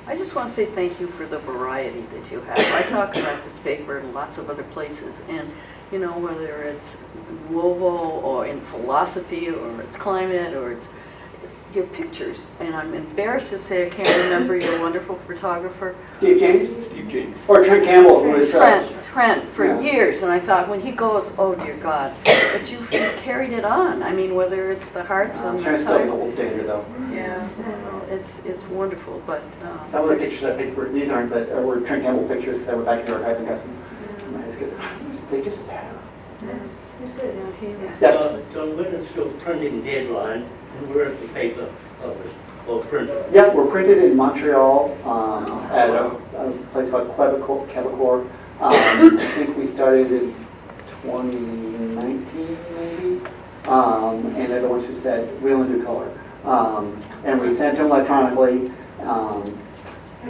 I just want to say thank you for the variety that you have. I talk about this paper in lots of other places, and whether it's Louisville or in philosophy or it's climate or it's your pictures, and I'm embarrassed to say I can't remember your wonderful photographer. Steve James? Steve James. Or Trent Campbell, who is... Trent, for years, and I thought when he goes, oh dear God, but you've carried it on. I mean, whether it's the hearts and Trent's still the old standard, though. Yeah, it's wonderful, but... Some of the pictures I picked these aren't, but were Trent Campbell pictures, because I went back to our archive and got some. They just matter. Yes? John, when is your printing deadline, and where is the paper published or printed? Yeah, we're printed in Montreal at a place called Quebecois. I think we started in 2019, maybe. And they're the ones who said, we only do color. And we sent them electronically.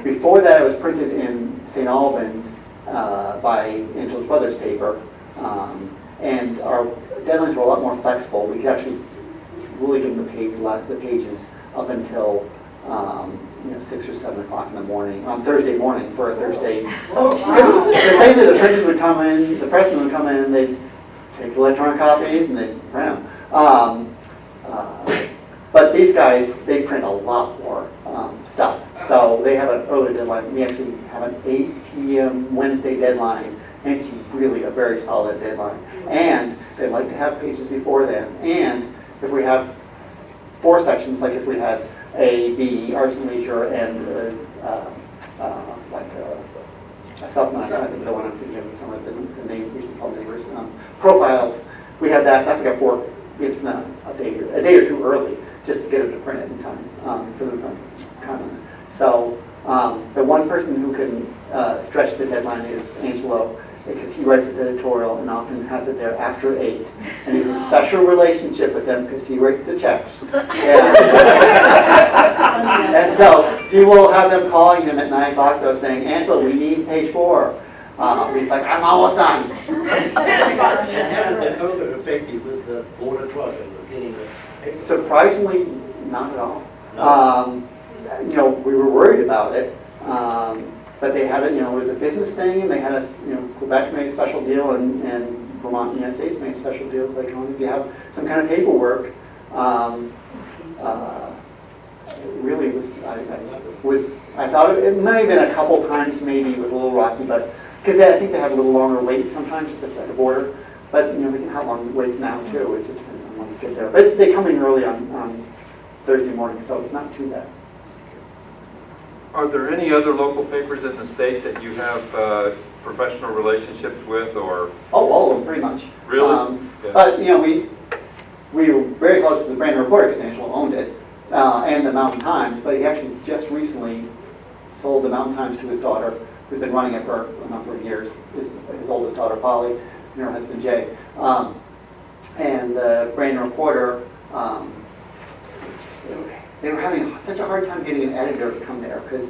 Before that, it was printed in St. Albans by Angela's brother's paper. And our deadlines were a lot more flexible. We could actually really give them the pages up until 6 or 7 o'clock in the morning, on Thursday morning for a Thursday. Basically, the printers would come in, the pressmen would come in, and they'd take electronic copies and they'd print them. But these guys, they print a lot more stuff. So they have an earlier deadline. We actually have an 8 p.m. Wednesday deadline, and it's really a very solid deadline. And they like to have pages before then. And if we have 4 sections, like if we had A, B, arts and leisure, and a supplement, I think the one I'm thinking of is some of the names we should call neighbors. Profiles, we have that. That's like a 4. We have to send a day or 2 early just to get them to print it in time for them to comment. So the one person who can stretch the deadline is Angelo, because he writes his editorial and often has it there after 8. And he has a special relationship with them because he writes the checks. And so he will have them calling him at 9 o'clock though saying, Angelo, we need page 4. He's like, I'm almost done. And how did the COVID affect you with the border crossing, with getting the paper? Surprisingly, not at all. No. We were worried about it. But they had it, it was a business thing, and they had Quebec made a special deal, and Vermont, United States made special deals. Like, if you have some kind of paperwork, really I thought it might have been a couple times maybe it was a little rocky, but because I think they have a little longer wait sometimes at the border. But, you know, they can have long waits now too, it just depends on when you get there. But they come in early on Thursday morning, so it's not too bad. Are there any other local papers in the state that you have professional relationships with, or? Oh, all of them, pretty much. Really? Yeah. But, you know, we were very close to the Brandon Reporter because Angelo owned it, and the Mountain Times, but he actually just recently sold the Mountain Times to his daughter, who's been running it for a number of years, his oldest daughter, Polly, and her husband, Jay. And the Brandon Reporter, they were having such a hard time getting an editor to come there because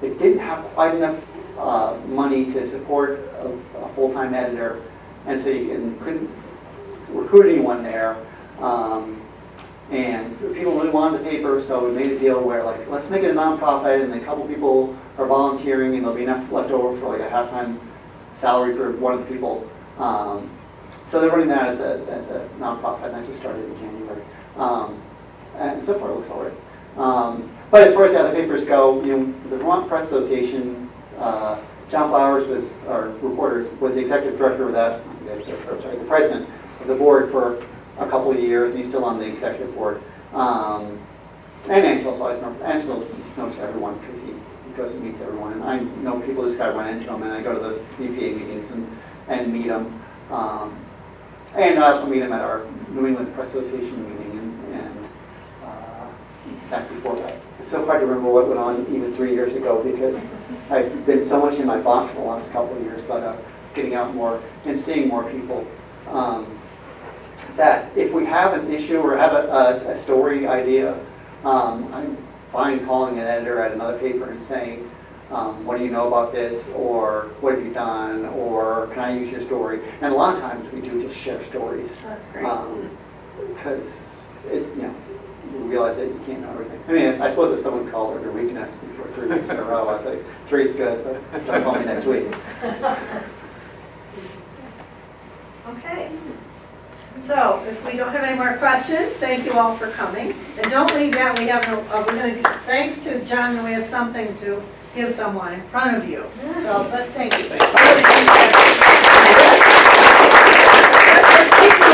they didn't have quite enough money to support a full-time editor, and so you couldn't recruit anyone there. And people really wanted the paper, so we made a deal where, like, let's make it a nonprofit, and a couple people are volunteering, and there'll be enough left over for like a half-time salary for one of the people. So they're running that as a nonprofit, and that just started in January. And so far it looks all right. But as far as the other papers go, you know, the Vermont Press Association, John Flowers was, our reporter, was the executive director of that, the president of the board for a couple of years, and he's still on the executive board. And Angelo's always known, Angelo knows everyone because he goes and meets everyone. And I know people just got to run into him, and I go to the VPA meetings and meet him. And I also meet him at our New England Press Association meeting and back before that. It's so hard to remember what went on even 3 years ago because I've been so much in my box for the last couple of years, but getting out more and seeing more people. That if we have an issue or have a story idea, I'm fine calling an editor at another paper and saying, what do you know about this, or what have you done, or can I use your story? And a lot of times we do just share stories. That's great. Because you know, you realize that you can't know everything. I mean, I suppose if someone called every week and asked me for 3 weeks in a row, I'd say 3's good, but don't call me next week. Okay. So, if we don't have any more questions, thank you all for coming. And don't leave yet, we have, we're going to, thanks to John, we have something to give someone in front of you. So, but thank you. It's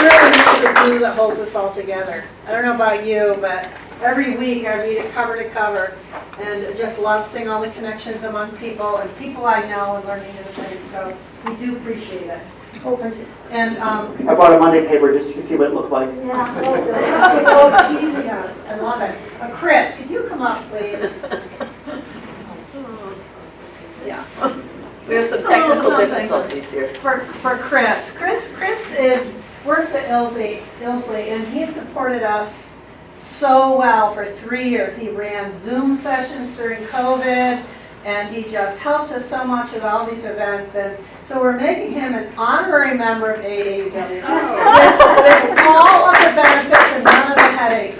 really the glue that holds us all together. I don't know about you, but every week I read it cover to cover and just love seeing all the connections among people and people I know and learning new things. So, we do appreciate it. Oh, thank you. And I bought a Monday paper just to see what it looked like. yeah, oh, teasing us. I love it. Chris, could you come up, please? Yeah. We have some Just a little technical something difficulties here. For Chris. Chris works at Ilsley, and he supported us so well for 3 years. He ran Zoom sessions during COVID, and he just helps us so much at all these events. And so we're making him an honorary member of AAUW with all of the benefits and none of the headaches.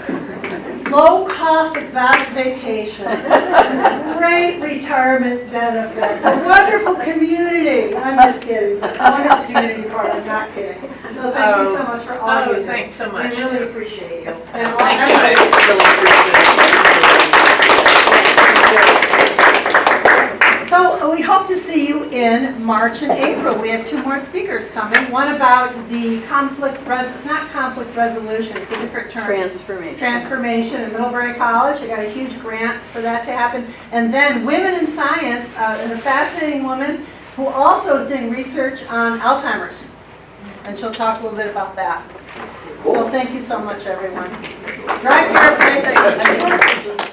Low-cost exotic vacation. This is a great retirement benefit. It's a wonderful community. I'm just kidding. I wonderful community part. I'm not kidding. So thank you so much for all you do. Thanks so much. We really appreciate you. And Everybody really appreciates it. so we hope to see you in March and April. We have 2 more speakers coming. One about the it's not conflict resolution, it's a different term. Transformation in Middlebury College. I got a huge grant for that to happen. And then Women in Science, and a fascinating woman who also is doing research on Alzheimer's. And she'll talk a little bit about that. So thank you so much, everyone. Drive carefully. Thanks.